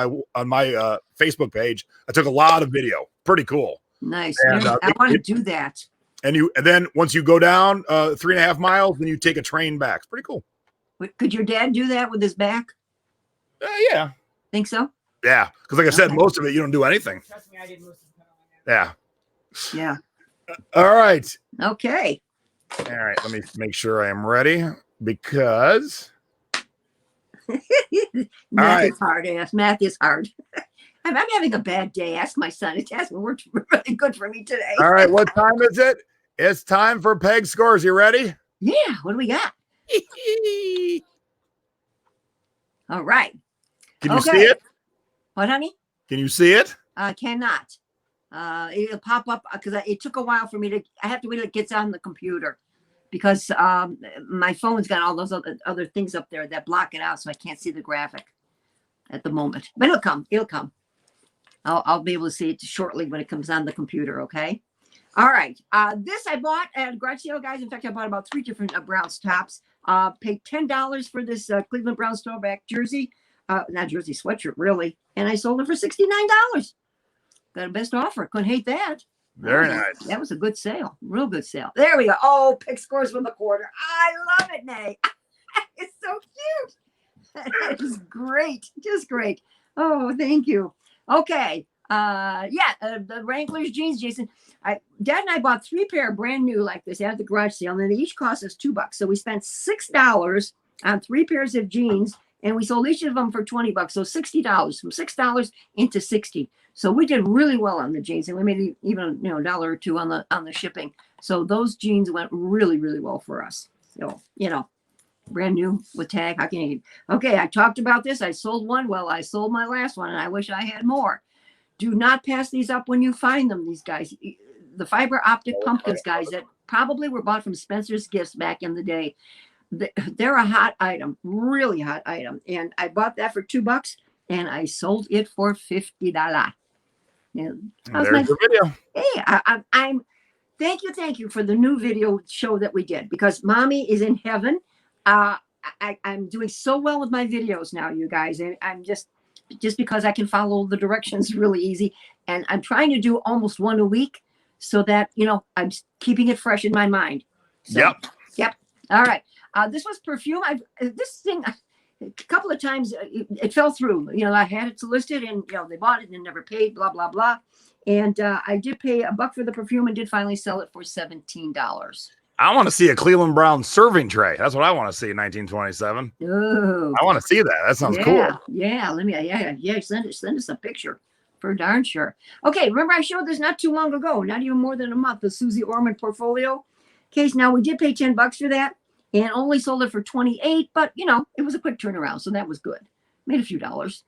my Facebook page. I took a lot of video. Pretty cool. Nice. And, I want to do that. And then once you go down 3.5 miles, then you take a train back. It's pretty cool. Could your dad do that with his back? Yeah. Think so? Yeah. Because like I said, most of it, you don't do anything. Trust me, I did most of it. Yeah. Yeah. All right. Okay. All right. Let me make sure I am ready. Because Math is hard. Math is hard. I'm having a bad day. Ask my son. It hasn't worked really good for me today. All right, what time is it? It's time for Peg Scores. You ready? Yeah. What do we got? All right. Can you see it? What, honey? Can you see it? Cannot. It'll pop up because it took a while for me to. I have to wait till it gets on the computer. Because my phone's got all those other things up there that block it out, so I can't see the graphic at the moment. But it'll come. It'll come. I'll be able to see it shortly when it comes on the computer, okay? All right. This I bought at a garage sale, guys. In fact, I bought about 3 different Browns tops. Paid $10 for this Cleveland Browns throwback jersey. Not jersey, sweatshirt, really. And I sold it for $69. Got a best offer. Couldn't hate that. Very nice. That was a good sale. Real good sale. There we go. Oh, pick scores from the quarter. I love it, Nay. It's so cute. That is great. Just great. Oh, thank you. Okay. The Wranglers jeans, Jason. Dad and I bought 3 pair brand new like this at the garage sale, and they each cost us $2. So we spent $6 on 3 pairs of jeans, and we sold each of them for $20. So $60 from $6 into $60. So we did really well on the jeans, and we made even $1 or $2 on the shipping. So those jeans went really, really well for us. So brand new with tag. How can you? Okay, I talked about this. I sold one. Well, I sold my last one, and I wish I had more. Do not pass these up when you find them. These guys, the fiber optic pumpkins, guys, that probably were bought from Spencer's Gifts back in the day. they're a hot item, really hot item. And I bought that for $2 and I sold it for $50. Yeah, There's the video. Hey, I'm thank you for the new video show that we did, because mommy is in heaven. I'm doing so well with my videos now, you guys, and I'm just because I can follow the directions really easy, and I'm trying to do almost one a week so that I'm keeping it fresh in my mind. So, yep. All right. This was perfume. This thing a couple of times it fell through. I had it listed, and they bought it and never paid. Blah blah blah. And I did pay $1 for the perfume and did finally sell it for $17. I want to see a Cleveland Brown serving tray. That's what I want to see in 1927. Oh, I want to see that. That sounds cool. Yeah. Let me. Yeah. Send us a picture for darn sure. Okay. Remember I showed this not too long ago, not even more than a month, the Susie Orman portfolio case. Now we did pay $10 for that and only sold it for 28, but it was a quick turnaround, so that was good. Made a few dollars.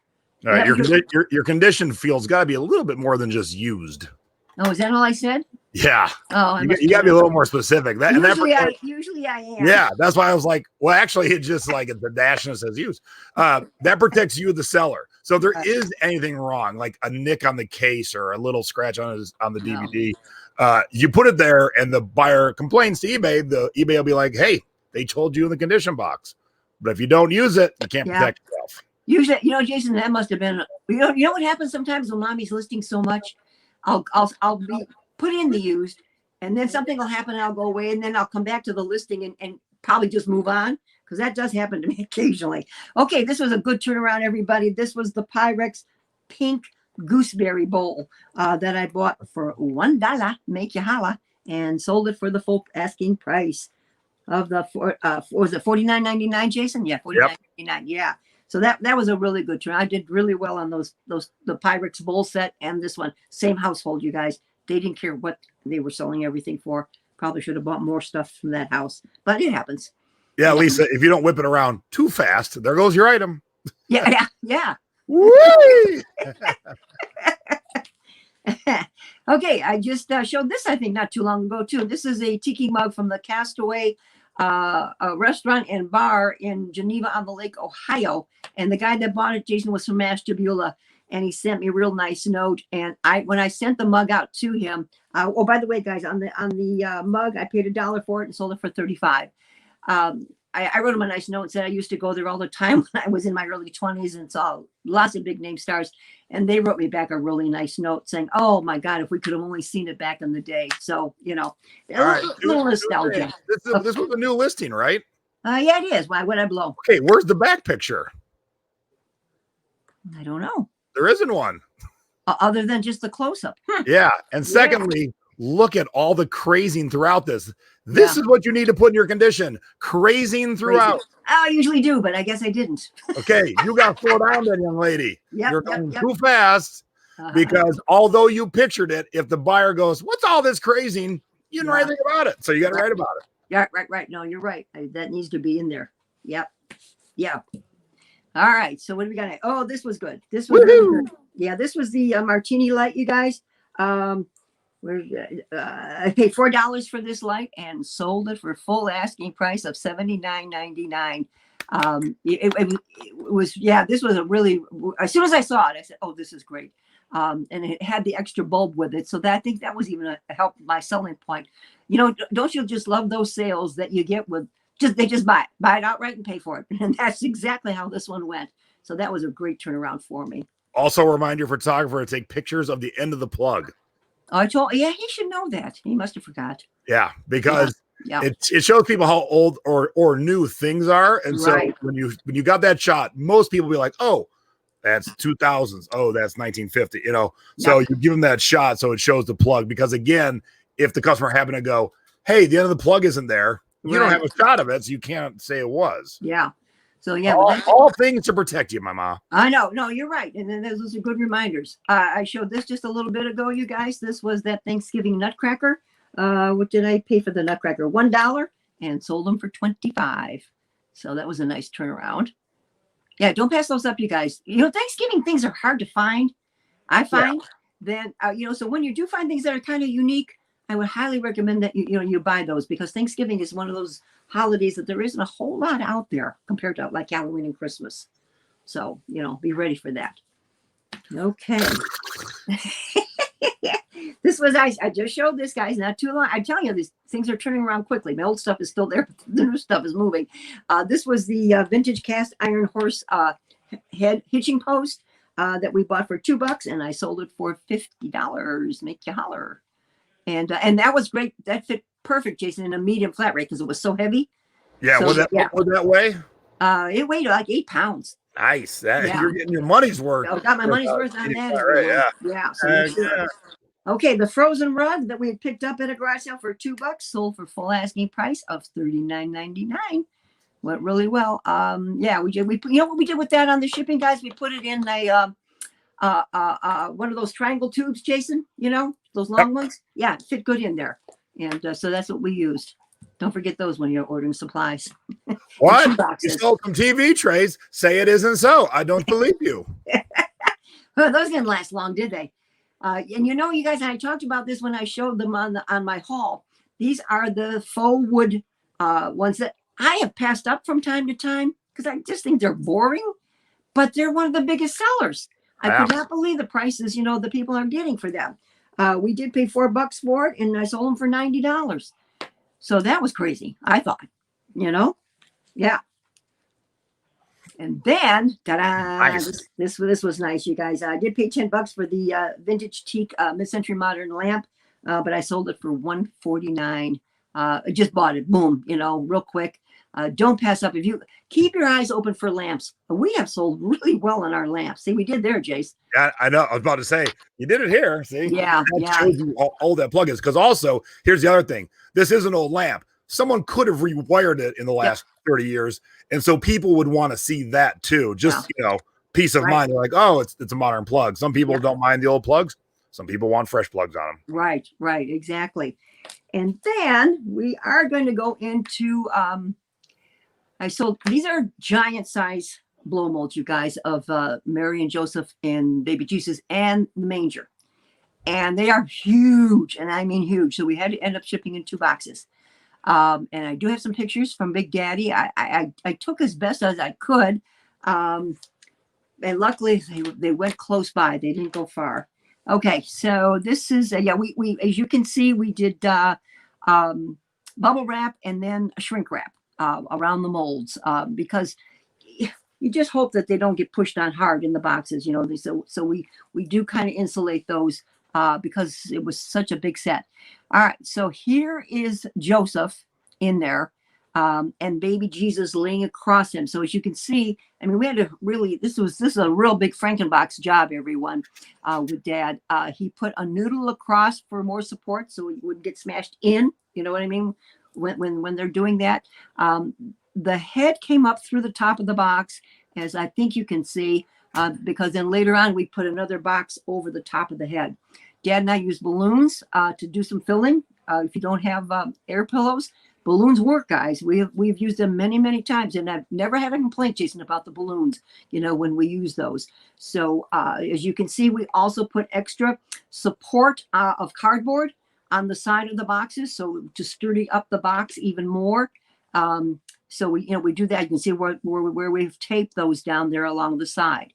All right, your condition feel's got to be a little bit more than just used. Oh, is that all I said? Yeah. Oh, you got to be a little more specific. Usually I am. Yeah, that's why I was like, well, actually, it's just like the dash and it says used. That protects you, the seller. So if there is anything wrong, like a nick on the case or a little scratch on the DVD, you put it there, and the buyer complains to eBay. The eBay will be like, hey, they told you in the condition box, but if you don't use it, you can't protect yourself. Usually, Jason, that must have been. You know what happens sometimes when mommy's listing so much, I'll be put in the used, and then something will happen, and I'll go away, and then I'll come back to the listing and probably just move on, because that does happen to me occasionally. Okay, this was a good turnaround, everybody. This was the Pyrex pink gooseberry bowl that I bought for $1, make you holla, and sold it for the full asking price of the was it $49.99, Jason? Yeah, $49.99. Yeah. So that was a really good turn. I did really well on the Pyrex bowl set and this one. Same household, you guys. They didn't care what they were selling everything for. Probably should have bought more stuff from that house, but it happens. Yeah, Lisa, if you don't whip it around too fast, there goes your item. Yeah. Okay, I just showed this, I think, not too long ago, too. This is a tiki mug from the Castaway a restaurant and bar in Geneva on the Lake, Ohio. And the guy that bought it, Jason, was from Ashtabula, and he sent me a real nice note. And when I sent the mug out to him, oh, by the way, guys, on the mug, I paid $1 for it and sold it for $35. I wrote him a nice note and said I used to go there all the time when I was in my early 20s and saw lots of big name stars. And they wrote me back a really nice note saying, oh, my God, if we could have only seen it back in the day. So, a little nostalgia. This was a new listing, right? Yeah, it is. Why would I blow? Okay, where's the back picture? I don't know. There isn't one. Other than just the close-up. Yeah. And secondly, look at all the crazing throughout this. This is what you need to put in your condition. Crazing throughout. I usually do, but I guess I didn't. Okay, you got to slow down then, young lady. You're going too fast because although you pictured it, if the buyer goes, what's all this crazing? You didn't write anything about it. So you got to write about it. Yeah, right. No, you're right. That needs to be in there. Yep. Yeah. All right. So what do we got? Oh, this was good. This was really good. Yeah, this was the Martini light, you guys. I paid $4 for this light and sold it for full asking price of $79.99. It was, this was a really, as soon as I saw it, I said, oh, this is great. And it had the extra bulb with it. So I think that was even a help my selling point. Don't you just love those sales that you get with they just buy it outright and pay for it. And that's exactly how this one went. So that was a great turnaround for me. Also remind your photographer to take pictures of the end of the plug. I told, he should know that. He must have forgot. Yeah, because it shows people how old or new things are. And so when you got that shot, most people be like, oh, that's 2000s. Oh, that's 1950. So you give them that shot so it shows the plug. Because again, if the customer happened to go, hey, the end of the plug isn't there, you don't have a shot of it, so you can't say it was. Yeah. So all things to protect you, Mama. I know. No, you're right. And then those are good reminders. I showed this just a little bit ago, you guys. This was that Thanksgiving nutcracker. What did I pay for the nutcracker? $1 and sold them for $25. So that was a nice turnaround. Yeah, don't pass those up, you guys. Thanksgiving things are hard to find. I find that so when you do find things that are kind of unique, I would highly recommend that you buy those, because Thanksgiving is one of those holidays that there isn't a whole lot out there compared to like Halloween and Christmas. So, be ready for that. Okay. This was I just showed this, guys, not too long. I tell you, these things are turning around quickly. My old stuff is still there, but the new stuff is moving. This was the vintage cast iron horse head hitching post that we bought for $2, and I sold it for $50. Make you holler. And that was great. That fit perfect, Jason, in a medium flat rate because it was so heavy. Yeah, So, what would that weigh? It weighed like 8 pounds. Nice. You're getting your money's worth. I got my money's worth on that. Right, yeah. So sure. Okay, the frozen rug that we had picked up at a garage sale for $2 sold for full asking price of $39.99. Went really well. We did. You know what we did with that on the shipping, guys? We put it in a one of those triangle tubes, Jason. Those long ones. Yeah, it fit good in there, and so that's what we used. Don't forget those when you're ordering supplies. What? You sold some TV trays. Say it isn't so. I don't believe you. Well, those didn't last long, did they? And you guys, I talked about this when I showed them on my haul. These are the faux wood ones that I have passed up from time to time because I just think they're boring, but they're one of the biggest sellers. I could not believe the prices, the people are getting for them. We did pay $4 for it, and I sold them for $90. So that was crazy, I thought, yeah. And then, ta-da! Nice. This was nice, you guys. I did pay $10 for the vintage teak mid-century modern lamp, but I sold it for $149. I just bought it, boom, real quick. Don't pass up. If you keep your eyes open for lamps, we have sold really well on our lamps. See, we did there, Jace. Yeah, I know. I was about to say you did it here. See, yeah. Shows you how old that plug is. Because also, here's the other thing: this is an old lamp. Someone could have rewired it in the last 30 years, and so people would want to see that too. Just peace of mind. They're like, oh, it's a modern plug. Some people don't mind the old plugs. Some people want fresh plugs on them. Right, exactly. And then we are going to go into. These are giant size blow molds, you guys, of Mary and Joseph and baby Jesus and the manger. And they are huge, and I mean huge. So we had to end up shipping in 2 boxes. And I do have some pictures from Big Daddy. I took as best as I could. And luckily they went close by. They didn't go far. Okay, so this is, we as you can see, we did bubble wrap and then shrink wrap around the molds because you just hope that they don't get pushed on hard in the boxes, so we do kind of insulate those because it was such a big set. All right, so here is Joseph in there and baby Jesus laying across him. So as you can see, I mean, we had to really, this is a real big Frankenbox job, everyone, with Dad. He put a noodle across for more support so it wouldn't get smashed in, you know what I mean, when they're doing that. The head came up through the top of the box, as I think you can see, because then later on we put another box over the top of the head. Dad and I use balloons to do some filling. If you don't have air pillows, balloons work, guys. We've used them many times, and I've never had a complaint, Jason, about the balloons, when we use those. So as you can see, we also put extra support of cardboard on the side of the boxes, so to sturdy up the box even more. So we do that. You can see where we've taped those down there along the side.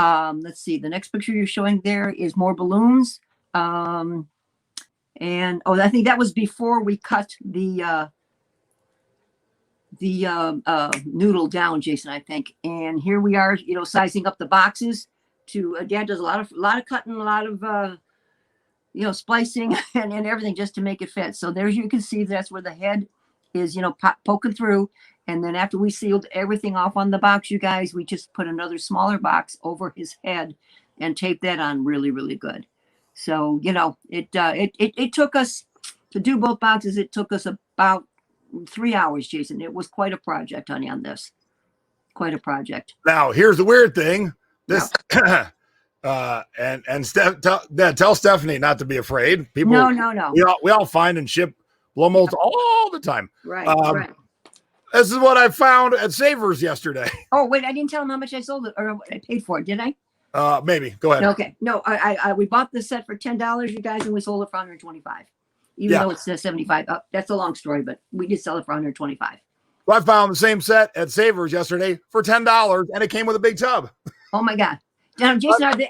Let's see. The next picture you're showing there is more balloons. And I think that was before we cut the noodle down, Jason, I think. And here we are, sizing up the boxes to, Dad does a lot of cutting, a lot of, splicing and everything just to make it fit. So there you can see that's where the head is, poking through. And then after we sealed everything off on the box, you guys, we just put another smaller box over his head and taped that on really, really good. So, it took us to do both boxes. It took us about 3 hours, Jason. It was quite a project, honey, on this. Quite a project. Now, here's the weird thing. This, and tell Stephanie not to be afraid. People, no. We all find and ship blow molds all the time. Right, right. This is what I found at Savers yesterday. Oh, wait, I didn't tell him how much I sold it or what I paid for it, did I? Maybe. Go ahead. Okay. No, we bought the set for $10, you guys, and we sold it for $125. even though it says 75. That's a long story, but we did sell it for 125. Well, I found the same set at Savers yesterday for $10, and it came with a big tub. Oh my God. Now, Jason,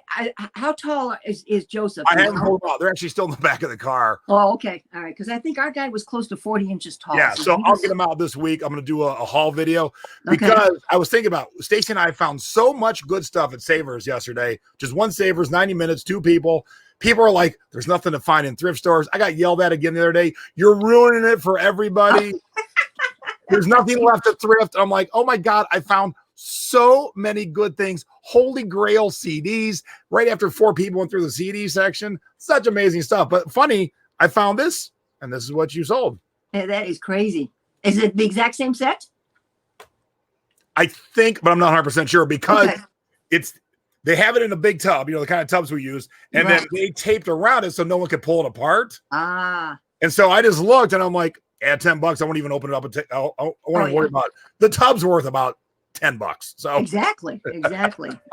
how tall is Joseph? I haven't pulled them out. They're actually still in the back of the car. Oh, okay. All right. Because I think our guy was close to 40 inches tall. Yeah, so I'll get them out this week. I'm going to do a haul video because I was thinking about Stacy and I found so much good stuff at Savers yesterday. Just one Savers, 90 minutes, 2 people. People are like, there's nothing to find in thrift stores. I got yelled at again the other day. You're ruining it for everybody. There's nothing left to thrift. I'm like, oh my God, I found so many good things. Holy Grail CDs. Right after 4 people went through the CD section. Such amazing stuff. But funny, I found this, and this is what you sold. Hey, that is crazy. Is it the exact same set? I think, but I'm not 100% sure because they have it in a big tub, the kind of tubs we use, and then they taped around it so no one could pull it apart. Ah. And so I just looked, and I'm like, at $10, I won't even open it up. I won't worry about it. The tub's worth about $10. So exactly.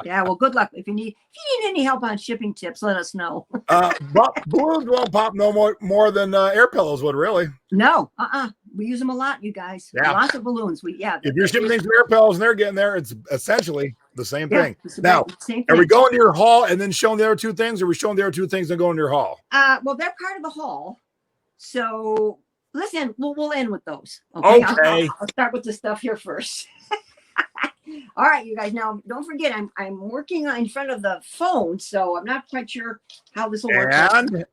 Yeah. Well, good luck. If you need any help on shipping tips, let us know. But balloons won't pop no more than air pillows would, really. No. We use them a lot, you guys. Yeah. Lots of balloons. If you're shipping things to air pillows and they're getting there, it's essentially the same thing. Now, are we going to your haul and then showing the other 2 things, or are we showing the other 2 things and going to your haul? Well, they're part of the haul. So listen, we'll end with those. Okay. I'll start with the stuff here first. All right, you guys. Now, don't forget, I'm working in front of the phone, so I'm not quite sure how this will work. And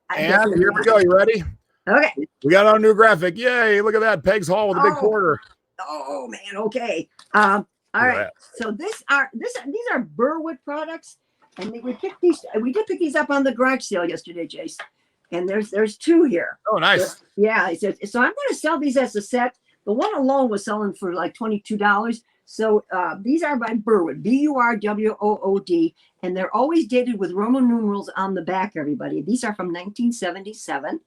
here we go. You ready? Okay. We got our new graphic. Yay! Look at that. Peg's Haul with a big quarter. Oh man. Okay. All right. So these are Burwood products, and we picked these. We did pick these up on the garage sale yesterday, Jace. And there's 2 here. Oh, nice. Yeah. So I'm going to sell these as a set. The one alone was selling for like $22. So these are by Burwood, Burwood, and they're always dated with Roman numerals on the back, everybody. These are from 1977,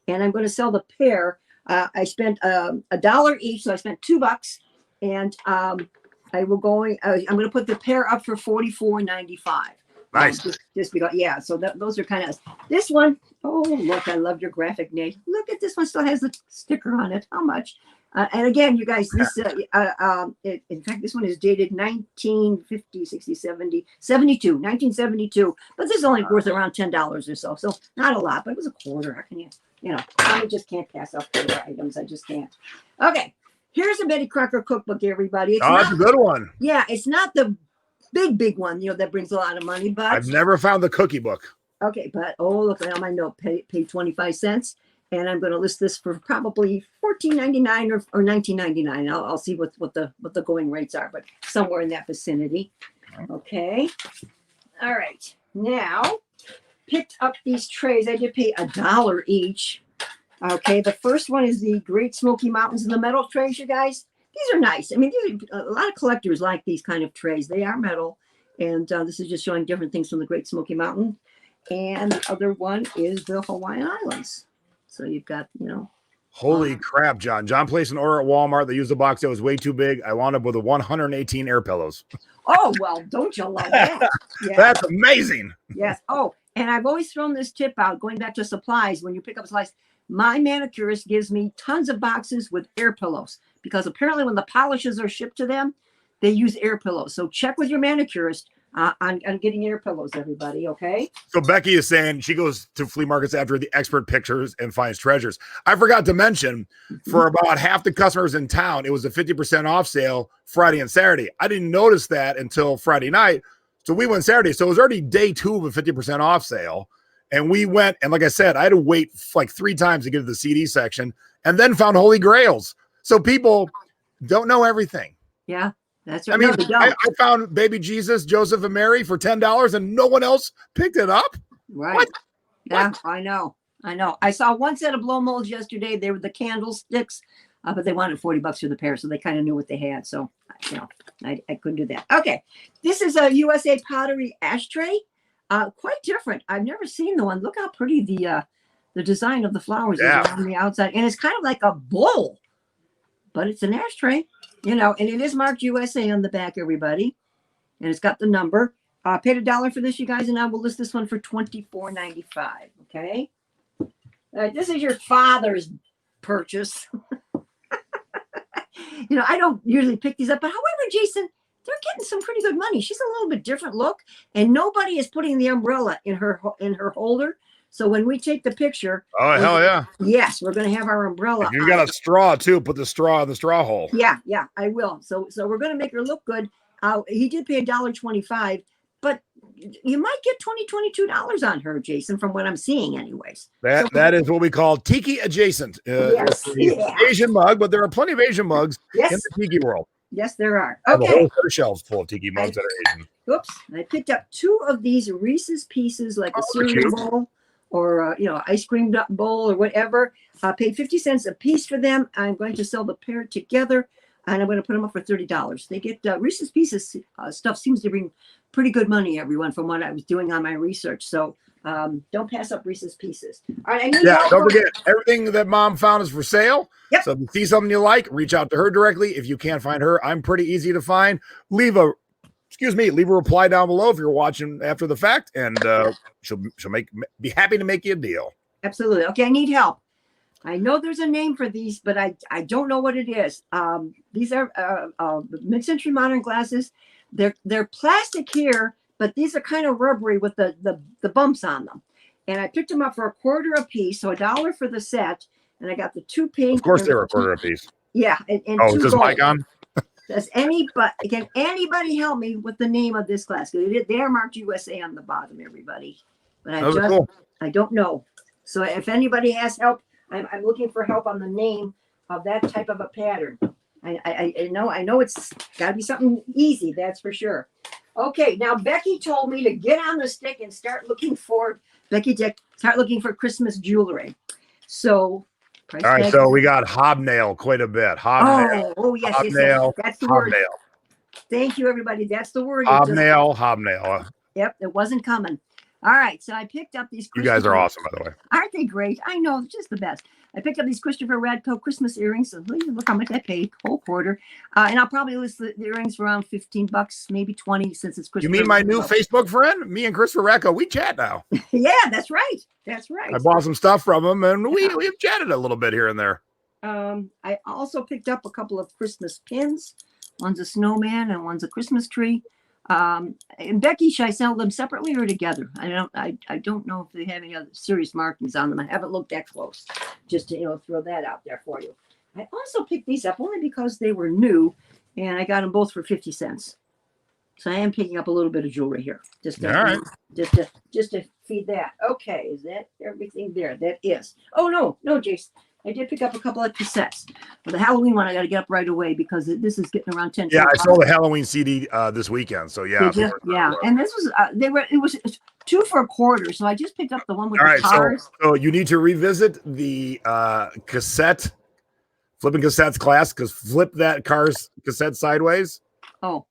and I'm going to sell the pair. I spent $1 each, so I spent $2, and I'm going to put the pair up for $44.95. Nice. Just because, yeah. So those are kind of this one. Oh, look, I love your graphic, Nate. Look at this one, still has the sticker on it. How much? And again, you guys, this, in fact, this one is dated 1950, 60, 70, 72, 1972. But this is only worth around $10 or so. So not a lot, but it was a quarter. How can I just can't pass up quarter items. I just can't. Okay. Here's a Betty Crocker cookbook, everybody. That's a good one. Yeah, it's not the big one, that brings a lot of money, but I've never found the cookie book. Okay, but look on my note, pay 25 cents, and I'm going to list this for probably $14.99 or $19.99. I'll see what the going rates are, but somewhere in that vicinity. Okay. All right. Now, picked up these trays. I did pay $1 each. Okay, the first one is the Great Smoky Mountains and the metal trays, you guys. These are nice. I mean, a lot of collectors like these kind of trays. They are metal. And this is just showing different things from the Great Smoky Mountain. And the other one is the Hawaiian Islands. So you've got, Holy crap, John. John placed an order at Walmart. They used a box that was way too big. I wound up with 118 air pillows. Oh, well, don't you love that? Yeah. That's amazing. Yes. Oh, and I've always thrown this tip out, going back to supplies. When you pick up supplies, my manicurist gives me tons of boxes with air pillows because apparently when the polishes are shipped to them, they use air pillows. So check with your manicurist on getting air pillows, everybody. Okay. So Becky is saying she goes to flea markets after the expert pictures and finds treasures. I forgot to mention for about half the customers in town, it was a 50% off sale Friday and Saturday. I didn't notice that until Friday night. So we went Saturday. So it was already day 2 of a 50% off sale. And we went, and like I said, I had to wait like 3 times to get to the CD section and then found Holy Grails. So people don't know everything. Yeah, that's right. I mean, I found baby Jesus, Joseph, and Mary for $10 and no one else picked it up. Right. What? Yeah, what? I know. I saw one set of blow molds yesterday. They were the candlesticks, but they wanted $40 for the pair. So they kind of knew what they had. So, I couldn't do that. Okay. This is a USA Pottery Ashtray. Quite different. I've never seen the one. Look how pretty the design of the flowers is on the outside. And it's kind of like a bowl, but it's an ashtray, and it is marked USA on the back, everybody. And it's got the number. Paid $1 for this, you guys, and I will list this one for $24.95. Okay. This is your father's purchase. I don't usually pick these up, but however, Jason, they're getting some pretty good money. She's a little bit different look, and nobody is putting the umbrella in her holder. So when we take the picture, hell yeah! Yes, we're going to have our umbrella. If you got a straw too, put the straw in the straw hole. Yeah, I will. So we're going to make her look good. He did pay $1.25, but you might get $22 on her, Jason, from what I'm seeing, anyways. That is what we call tiki adjacent. Yes, Asian mug, but there are plenty of Asian mugs in the tiki world. Yes, there are. Okay. I have a whole set of shelves full of tiki mugs that are Asian. Oops! I picked up 2 of these Reese's Pieces, like a cereal bowl or ice cream bowl or whatever. I paid 50 cents a piece for them. I'm going to sell the pair together, and I'm going to put them up for $30. They get Reese's Pieces stuff seems to bring pretty good money, everyone, from what I was doing on my research. So don't pass up Reese's Pieces. All right. Don't forget, everything that Mom found is for sale. Yep. So if you see something you like, reach out to her directly. If you can't find her, I'm pretty easy to find. Leave a reply down below if you're watching after the fact, and she'll be happy to make you a deal. Absolutely. Okay, I need help. I know there's a name for these, but I don't know what it is. These are mid-century modern glasses. They're plastic here, but these are kind of rubbery with the bumps on them. And I picked them up for $0.25 a piece, so $1 for the set. And I got the 2 pink. Of course, they were $0.25 a piece. Yeah, and is this mic on? Can anybody help me with the name of this glass? They are marked USA on the bottom, everybody. But I don't know. So if anybody has help, I'm looking for help on the name of that type of a pattern. I know it's got to be something easy, that's for sure. Okay, now Becky told me to get on the stick and start looking for Christmas jewelry. So, all right, so we got hobnail quite a bit. Hobnail. Oh yes, hobnail, that's the hobnail. word. Thank you, everybody. That's the word. Hobnail. Yep, it wasn't coming. All right, so I picked up these. You guys are awesome, by the way. Aren't they great? I know, just the best. I picked up these Christopher Radko Christmas earrings. So look how much I paid, whole quarter. And I'll probably list the earrings for around $15, maybe 20, since it's Christopher. You mean my new Facebook friend? Me and Christopher Radko, we chat now. Yeah, that's right. That's right. I bought some stuff from him, and we've chatted a little bit here and there. I also picked up a couple of Christmas pins. One's a snowman and one's a Christmas tree. And Becky, should I sell them separately or together? I don't know if they have any other serious markings on them. I haven't looked that close. Just to throw that out there for you. I also picked these up only because they were new, and I got them both for 50 cents. So I am picking up a little bit of jewelry here. Just to feed that. Okay, is that everything there? That is. Oh no, Jason. I did pick up a couple of cassettes. For the Halloween one, I got to get up right away because this is getting around 10. Yeah, I saw the Halloween CD this weekend. So yeah. Yeah, and this was it was 2 for $0.25. So I just picked up the one with the cars. So you need to revisit the flipping cassettes class, because flip that car's cassette sideways. Oh.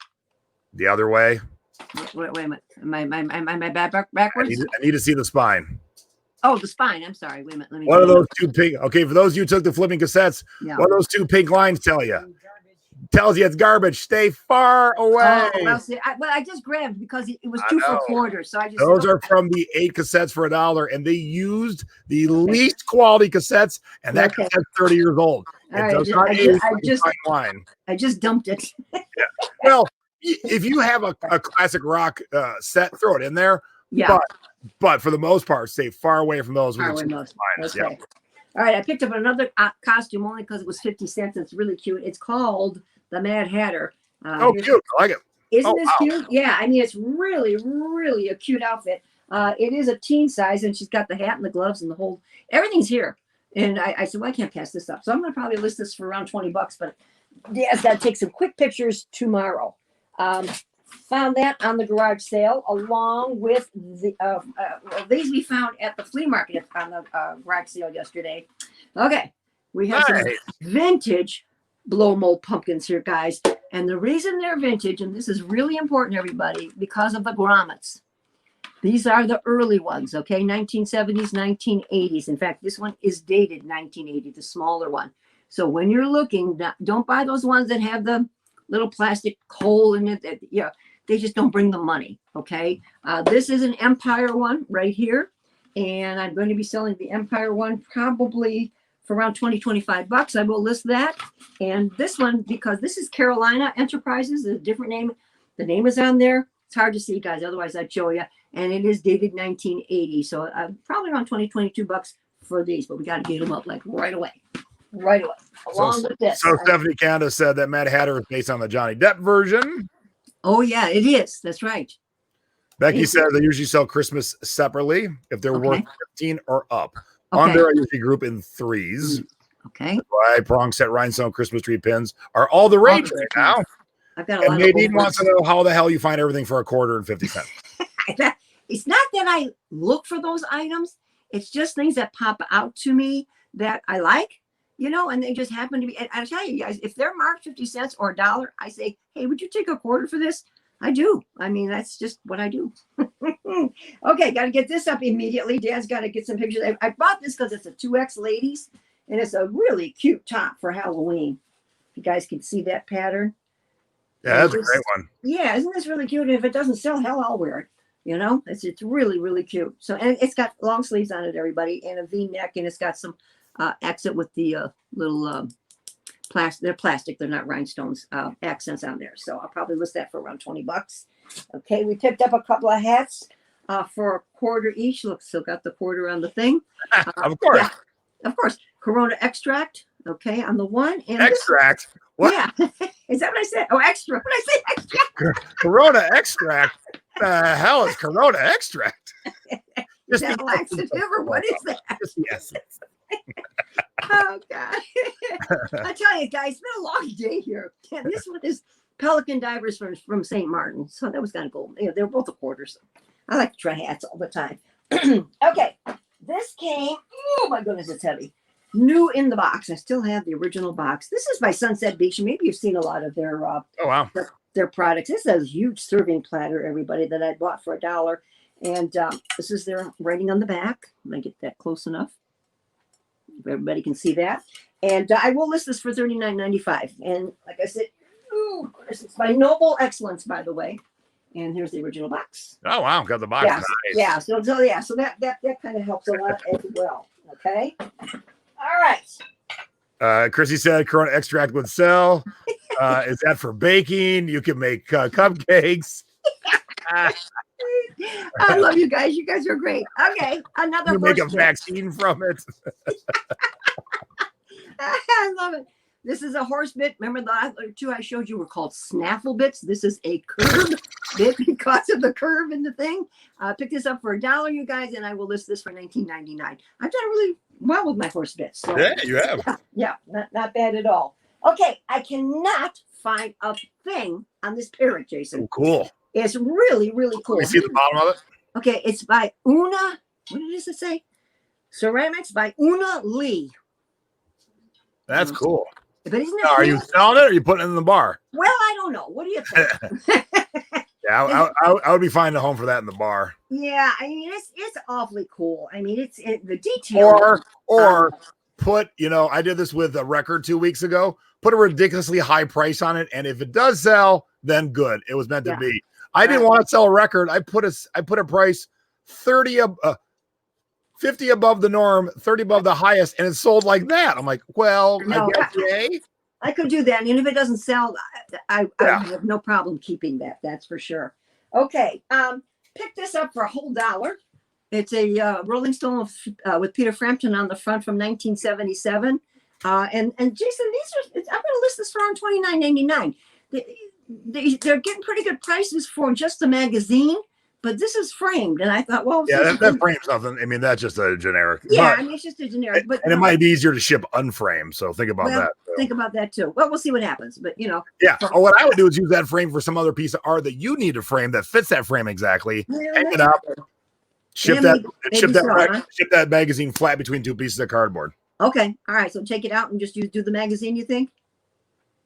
The other way. Wait a minute. Am I backwards? I need to see the spine. Oh, the spine. I'm sorry. Wait a minute. What are those 2 pink? Okay, for those of you who took the flipping cassettes, what do those 2 pink lines tell you? Tells you it's garbage. Stay far away. Oh, well, I just grabbed because it was 2 for $0.25. So I just. Those are from the 8 cassettes for $1, and they used the least quality cassettes, and that cassette's 30 years old. I just dumped it. Yeah. Well, if you have a classic rock set, throw it in there. Yeah. But for the most part, stay far away from those. Okay. Yeah. All right, I picked up another costume only because it was 50 cents. It's really cute. It's called the Mad Hatter. Cute. I like it. Isn't this cute? Yeah, I mean, it's really, really a cute outfit. It is a teen size, and she's got the hat and the gloves and the whole, everything's here. And I said, well, I can't pass this up. So I'm going to probably list this for around $20, but yes, that takes some quick pictures tomorrow. Found that on the garage sale, along with the these we found at the flea market on the garage sale yesterday. Okay, we have some vintage blow mold pumpkins here, guys. And the reason they're vintage, and this is really important, everybody, because of the grommets. These are the early ones, okay? 1970s, 1980s. In fact, this one is dated 1980, the smaller one. So when you're looking, don't buy those ones that have the little plastic hole in it. They just don't bring the money, okay? This is an Empire one right here. And I'm going to be selling the Empire one probably for around $20-25. I will list that. And this one, because this is Carolina Enterprises, a different name. The name is on there. It's hard to see, guys. Otherwise, I'd show you. And it is dated 1980. So probably around $20-22 for these. But we got to get them up like right away. Right away. Along with this. So Stephanie Canada said that Mad Hatter is based on the Johnny Depp version. Oh, yeah, it is. That's right. Becky says they usually sell Christmas separately if they're worth 15 or up. Okay. Under, I usually group in threes. Okay. That's why prong set rhinestone Christmas tree pins are all the rage right now. I've got a lot and Nadine wants to know how the hell you find everything for $1.50. It's not that I look for those items. It's just things that pop out to me that I like. And they just happen to be. And I tell you guys, if they're marked 50 cents or $1, I say, hey, would you take a quarter for this? I do. I mean, that's just what I do. Okay, got to get this up immediately. Dad's got to get some pictures. I bought this because it's a 2X ladies, and it's a really cute top for Halloween. If you guys can see that pattern. Yeah, that's a great one. Yeah, isn't this really cute? And if it doesn't sell, hell, I'll wear it. It's really, really cute. So, and it's got long sleeves on it, everybody, and a V-neck, and it's got some accent with the little plastic. They're plastic. They're not rhinestones. Accents on there. So I'll probably list that for around $20. Okay, we picked up a couple of hats for a quarter each. Look, still got the quarter on the thing. Of course. Yeah, of course. Corona extract. Okay, on the one. And extract. What? Yeah. Is that what I said? Oh, extra. What did I say? Extra. Corona extract. The hell is Corona extract? Is that laxative or what is that? Just the essence. Oh God! I tell you guys, it's been a long day here. Yeah, this one is Pelican Divers from St. Martin, so that was kind of cool. They're both a quarter. So I like to try hats all the time. Okay, this came. Oh my goodness, it's heavy. New in the box. I still have the original box. This is by Sunset Beach. Maybe you've seen a lot of their oh wow their products. This is a huge serving platter, everybody, that I bought for $1, and this is their writing on the back. Let me get that close enough. Everybody can see that. And I will list this for $39.95. And like I said, it's by Noble Excellence, by the way. And here's the original box. Oh wow, got the box. Yeah, nice. yeah. So that kind of helps a lot as well. Okay. All right. Chrissy said Corona extract would sell. Is that for baking? You can make cupcakes. I love you guys. You guys are great. Okay, another. You make a vaccine from it. I love it. This is a horse bit. Remember the other two I showed you were called snaffle bits. This is a curve bit because of the curve in the thing. Pick this up for $1, you guys, and I will list this for $19.99. I've done really well with my horse bits. So, yeah, you have. Yeah, not bad at all. Okay, I cannot find a thing on this parrot, Jason. Oh, cool. It's really, really cool. Can you see the bottom of it? Okay, it's by Una. What does it say? Ceramics by Una Lee. That's cool. But isn't it? Now, are you selling it or are you putting it in the bar? Well, I don't know. What do you think? Yeah, I would be finding a home for that in the bar. Yeah, I mean it's awfully cool. I mean it's the detail. Or put, I did this with a record 2 weeks ago. Put a ridiculously high price on it, and if it does sell, then good. It was meant to be. I didn't want to sell a record. I put a price 50 above the norm, 30 above the highest, and it sold like that. I'm like, well, no, I guess yay. I could do that, and if it doesn't sell, I have no problem keeping that. That's for sure. Okay, pick this up for a whole $1. It's a Rolling Stone with Peter Frampton on the front from 1977. And Jason, I'm going to list this for around $29.99. They're getting pretty good prices for just the magazine, but this is framed, and I thought, well, yeah, that frames nothing. I mean, that's just a generic. Yeah, I mean, it's just a generic. But and it might be easier to ship unframed. So think about that. So. Think about that too. Well, we'll see what happens, but Yeah. Or what I would do is use that frame for some other piece of art that you need to frame that fits that frame exactly. Hang it up. Ship that magazine flat between two pieces of cardboard. Okay. All right. So take it out and just do the magazine, you think?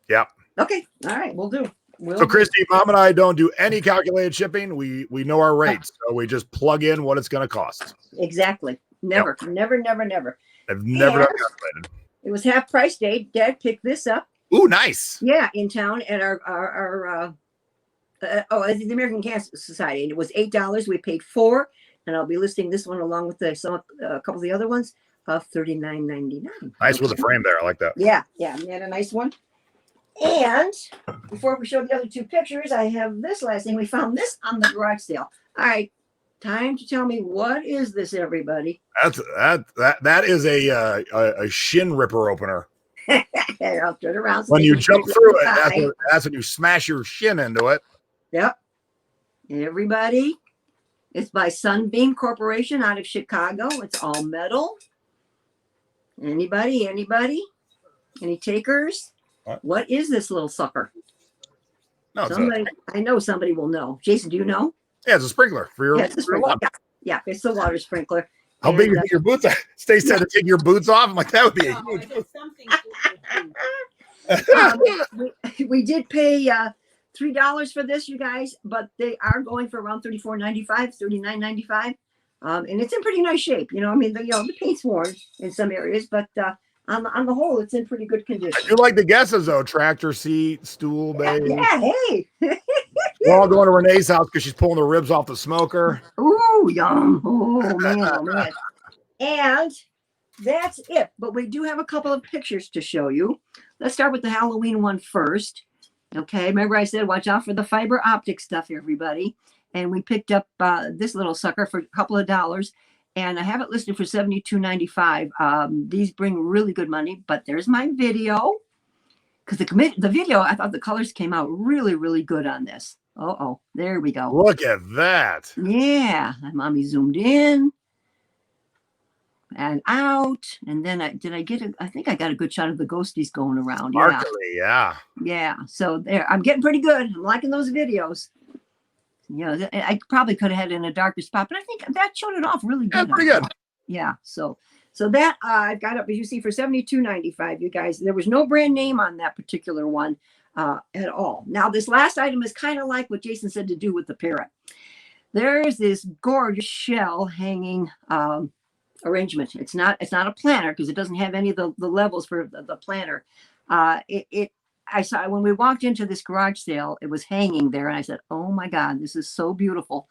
Yep. Okay. All right. We'll do. So Christy, Mom and I don't do any calculated shipping. We know our rates. So we just plug in what it's going to cost. Exactly. Never. Yep. Never. I've never done calculated. It was half price day. Dad picked this up. Ooh, nice. Yeah, in town at our the American Cancer Society. And it was $8. We paid $4. and I'll be listing this one along with a couple of the other ones of $39.99. Nice with the frame there. I like that. Yeah, isn't that a nice one? And before we show the other two pictures, I have this last thing. We found this on the garage sale. All right, time to tell me, what is this, everybody? That is a shin ripper opener. Here, I'll turn around. So When you jump through it, that's when you smash your shin into it. Yep. Everybody, it's by Sunbeam Corporation out of Chicago. It's all metal. Anybody? Any takers? What is this little sucker? No, I know somebody will know. Jason, do you know? Yeah, it's a sprinkler for your, water. Yeah, it's the water sprinkler. How big you think your boots are? Stace said to take your boots off. I'm like, that would be a huge. We did pay $3 for this, you guys, but they are going for around $34.95, $39.95. And it's in pretty nice shape. I mean, the paint's worn in some areas, but on the whole, it's in pretty good condition. I do like the guesses though. Tractor seat, stool bay. Yeah, hey. We're all going to Renee's house because she's pulling the ribs off the smoker. Ooh, yum. Oh, man. And that's it. But we do have a couple of pictures to show you. Let's start with the Halloween one first. Okay, remember I said watch out for the fiber optic stuff, everybody. And we picked up this little sucker for a couple of dollars. And I have it listed for $72.95. These bring really good money. But there's my video. Because the video, I thought the colors came out really, really good on this. Oh, there we go. Look at that. Yeah, mommy zoomed in and out, and then I think I got a good shot of the ghosties going around. Yeah. So there, I'm getting pretty good. I'm liking those videos. I probably could have had it in a darker spot, but I think that showed it off really good. Yeah, pretty good. Yeah. So that I've got up, as you see, for $72.95. You guys, there was no brand name on that particular one at all. Now, this last item is kind of like what Jason said to do with the parrot. There's this gorgeous shell hanging arrangement. It's not a planter because it doesn't have any of the levels for the planter. I saw when we walked into this garage sale, it was hanging there, and I said, "Oh my God, this is so beautiful."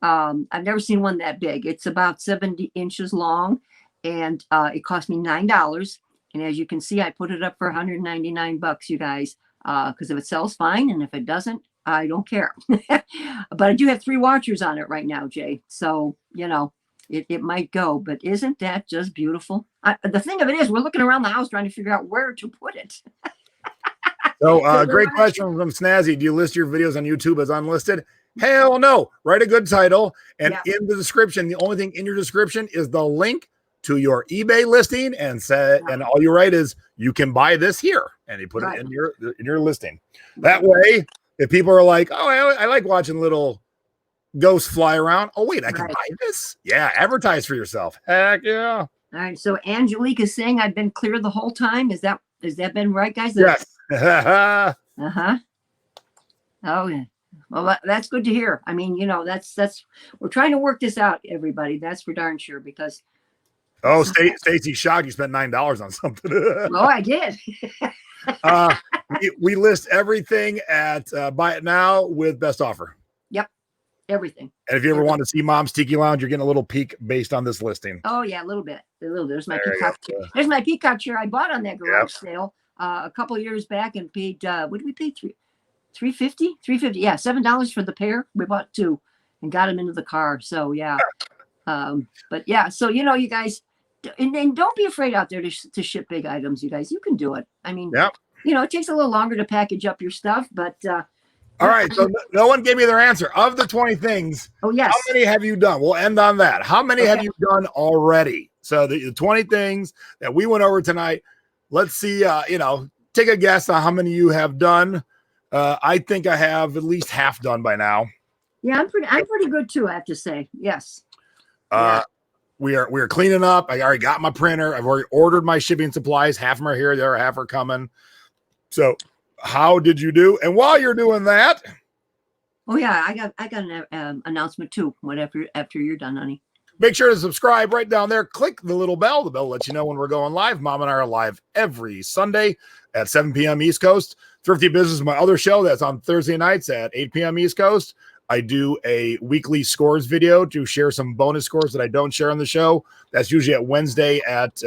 I've never seen one that big. It's about 70 inches long, and it cost me $9. And as you can see, I put it up for $199, you guys, because if it sells, fine, and if it doesn't, I don't care. But I do have 3 watchers on it right now, Jay. So it might go. But isn't that just beautiful? The thing of it is, we're looking around the house trying to figure out where to put it. So, great question from Snazzy. Do you list your videos on YouTube as unlisted? Hell no. Write a good title. And in the description, the only thing in your description is the link to your eBay listing, and all you write is you can buy this here, and you put it in your listing. That way, if people are like, "Oh, I like watching little ghosts fly around. Oh, wait, I can buy this." Yeah, advertise for yourself. Heck yeah. All right. So Angelique is saying I've been clear the whole time. Has that been right, guys? Yes. Oh yeah. Well, that's good to hear. I mean, that's we're trying to work this out, everybody. That's for darn sure, because. Oh, Stacy's shocked you spent $9 on something. Oh, I did. We list everything at Buy It Now with best offer. Yep, everything. And if you ever want to see Mom's Tiki Lounge, you're getting a little peek based on this listing. Oh yeah, a little bit. There's my peacock chair. There's my peacock chair I bought on that garage sale a couple of years back and paid. What did we pay? $3.50. Yeah, $7 for the pair. We bought 2 and got them into the car. So yeah. But yeah, so you guys. And don't be afraid out there to ship big items, you guys. You can do it. I mean, it takes a little longer to package up your stuff, but all right. So no one gave me their answer. Of the 20 things, how many have you done? We'll end on that. How many have you done already? So the 20 things that we went over tonight. Let's see. Take a guess on how many you have done. I think I have at least half done by now. Yeah, I'm pretty good too, I have to say. Yes. We are cleaning up. I already got my printer. I've already ordered my shipping supplies. Half of them are here. There, half are coming. So, how did you do? And while you're doing that, oh yeah, I got an announcement too. After you're done, honey. Make sure to subscribe right down there. Click the little bell. The bell lets you know when we're going live. Mom and I are live every Sunday at 7 p.m. East Coast. Thrifty Business is my other show. That's on Thursday nights at 8 p.m. East Coast. I do a weekly scores video to share some bonus scores that I don't share on the show. That's usually at Wednesday at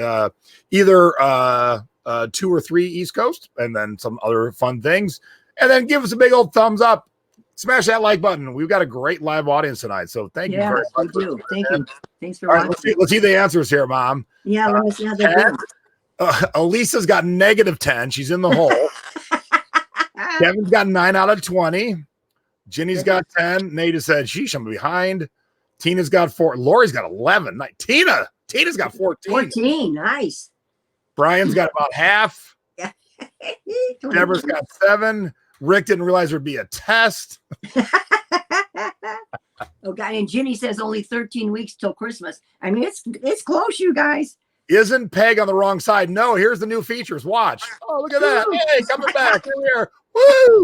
either 2 or 3 East Coast, and then some other fun things. And then give us a big old thumbs up. Smash that like button. We've got a great live audience tonight, so thank you very much. We do. Thank you. Thanks for watching. watching. Let's see the answers here, Mom. Yeah, let me see how they're doing. Elisa's got -10. She's in the hole. Kevin's got 9 out of 20. Ginny's got 10. Nada said, sheesh, I'm behind. Tina's got 4. Lori's got 11. Tina's got 14. 14. Nice. Brian's got about half. Yeah. Deborah's got 7. Rick didn't realize there'd be a test. Okay, and Ginny says only 13 weeks till Christmas. I mean, it's close, you guys. Isn't Peg on the wrong side? No, here's the new features. Watch. Oh, look at that. Hey, coming back. Here we are. Woo!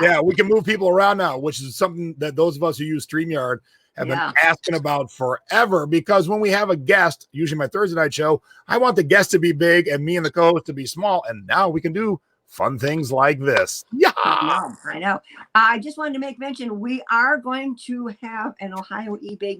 Yeah, we can move people around now, which is something that those of us who use StreamYard have been asking about forever. Because when we have a guest, usually my Thursday night show, I want the guest to be big and me and the co-host to be small. And now we can do fun things like this. Yeah, I know. I just wanted to make mention we are going to have an Ohio eBay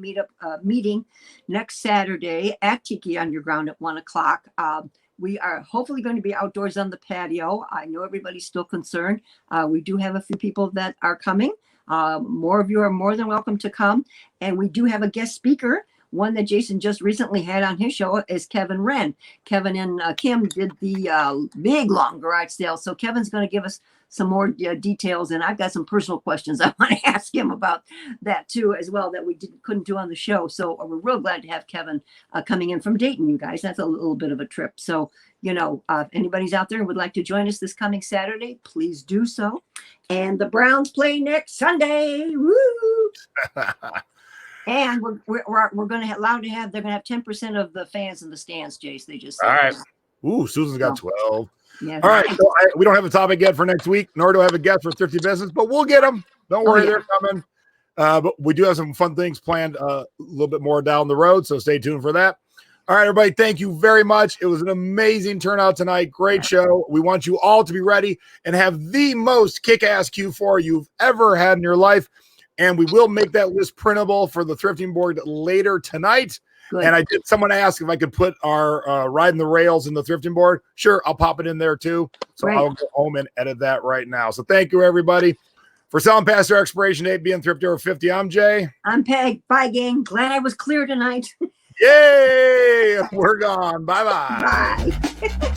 meeting next Saturday at Tiki Underground at 1:00. We are hopefully going to be outdoors on the patio. I know everybody's still concerned. We do have a few people that are coming. More of you are more than welcome to come. And we do have a guest speaker. One that Jason just recently had on his show is Kevin Wren. Kevin and Kim did the big long garage sale. So Kevin's going to give us some more details. And I've got some personal questions I want to ask him about that too, as well, that we couldn't do on the show. So we're real glad to have Kevin coming in from Dayton, you guys. That's a little bit of a trip. So, if anybody's out there and would like to join us this coming Saturday, please do so. And the Browns play next Sunday. Woo! And we're going to allow to have, they're going to have 10% of the fans in the stands, Jace. They just said. All right. Ooh, Susan's got 12. Yeah, all right. So we don't have a topic yet for next week, nor do I have a guest for Thrifty Business, but we'll get them. Don't worry, they're coming. But we do have some fun things planned a little bit more down the road, so stay tuned for that. All right, everybody, thank you very much. It was an amazing turnout tonight. Great show. We want you all to be ready and have the most kick-ass Q4 you've ever had in your life. And we will make that list printable for the thrifting board later tonight. Good. And someone asked if I could put our Riding the Rails in the thrifting board. Sure, I'll pop it in there too. So I'll go home and edit that right now. So thank you, everybody. For selling past their expiration date, being thrifty over 50, I'm Jay. I'm Peg. Bye, gang. Glad I was clear tonight. Yay! We're gone. Bye-bye. Bye.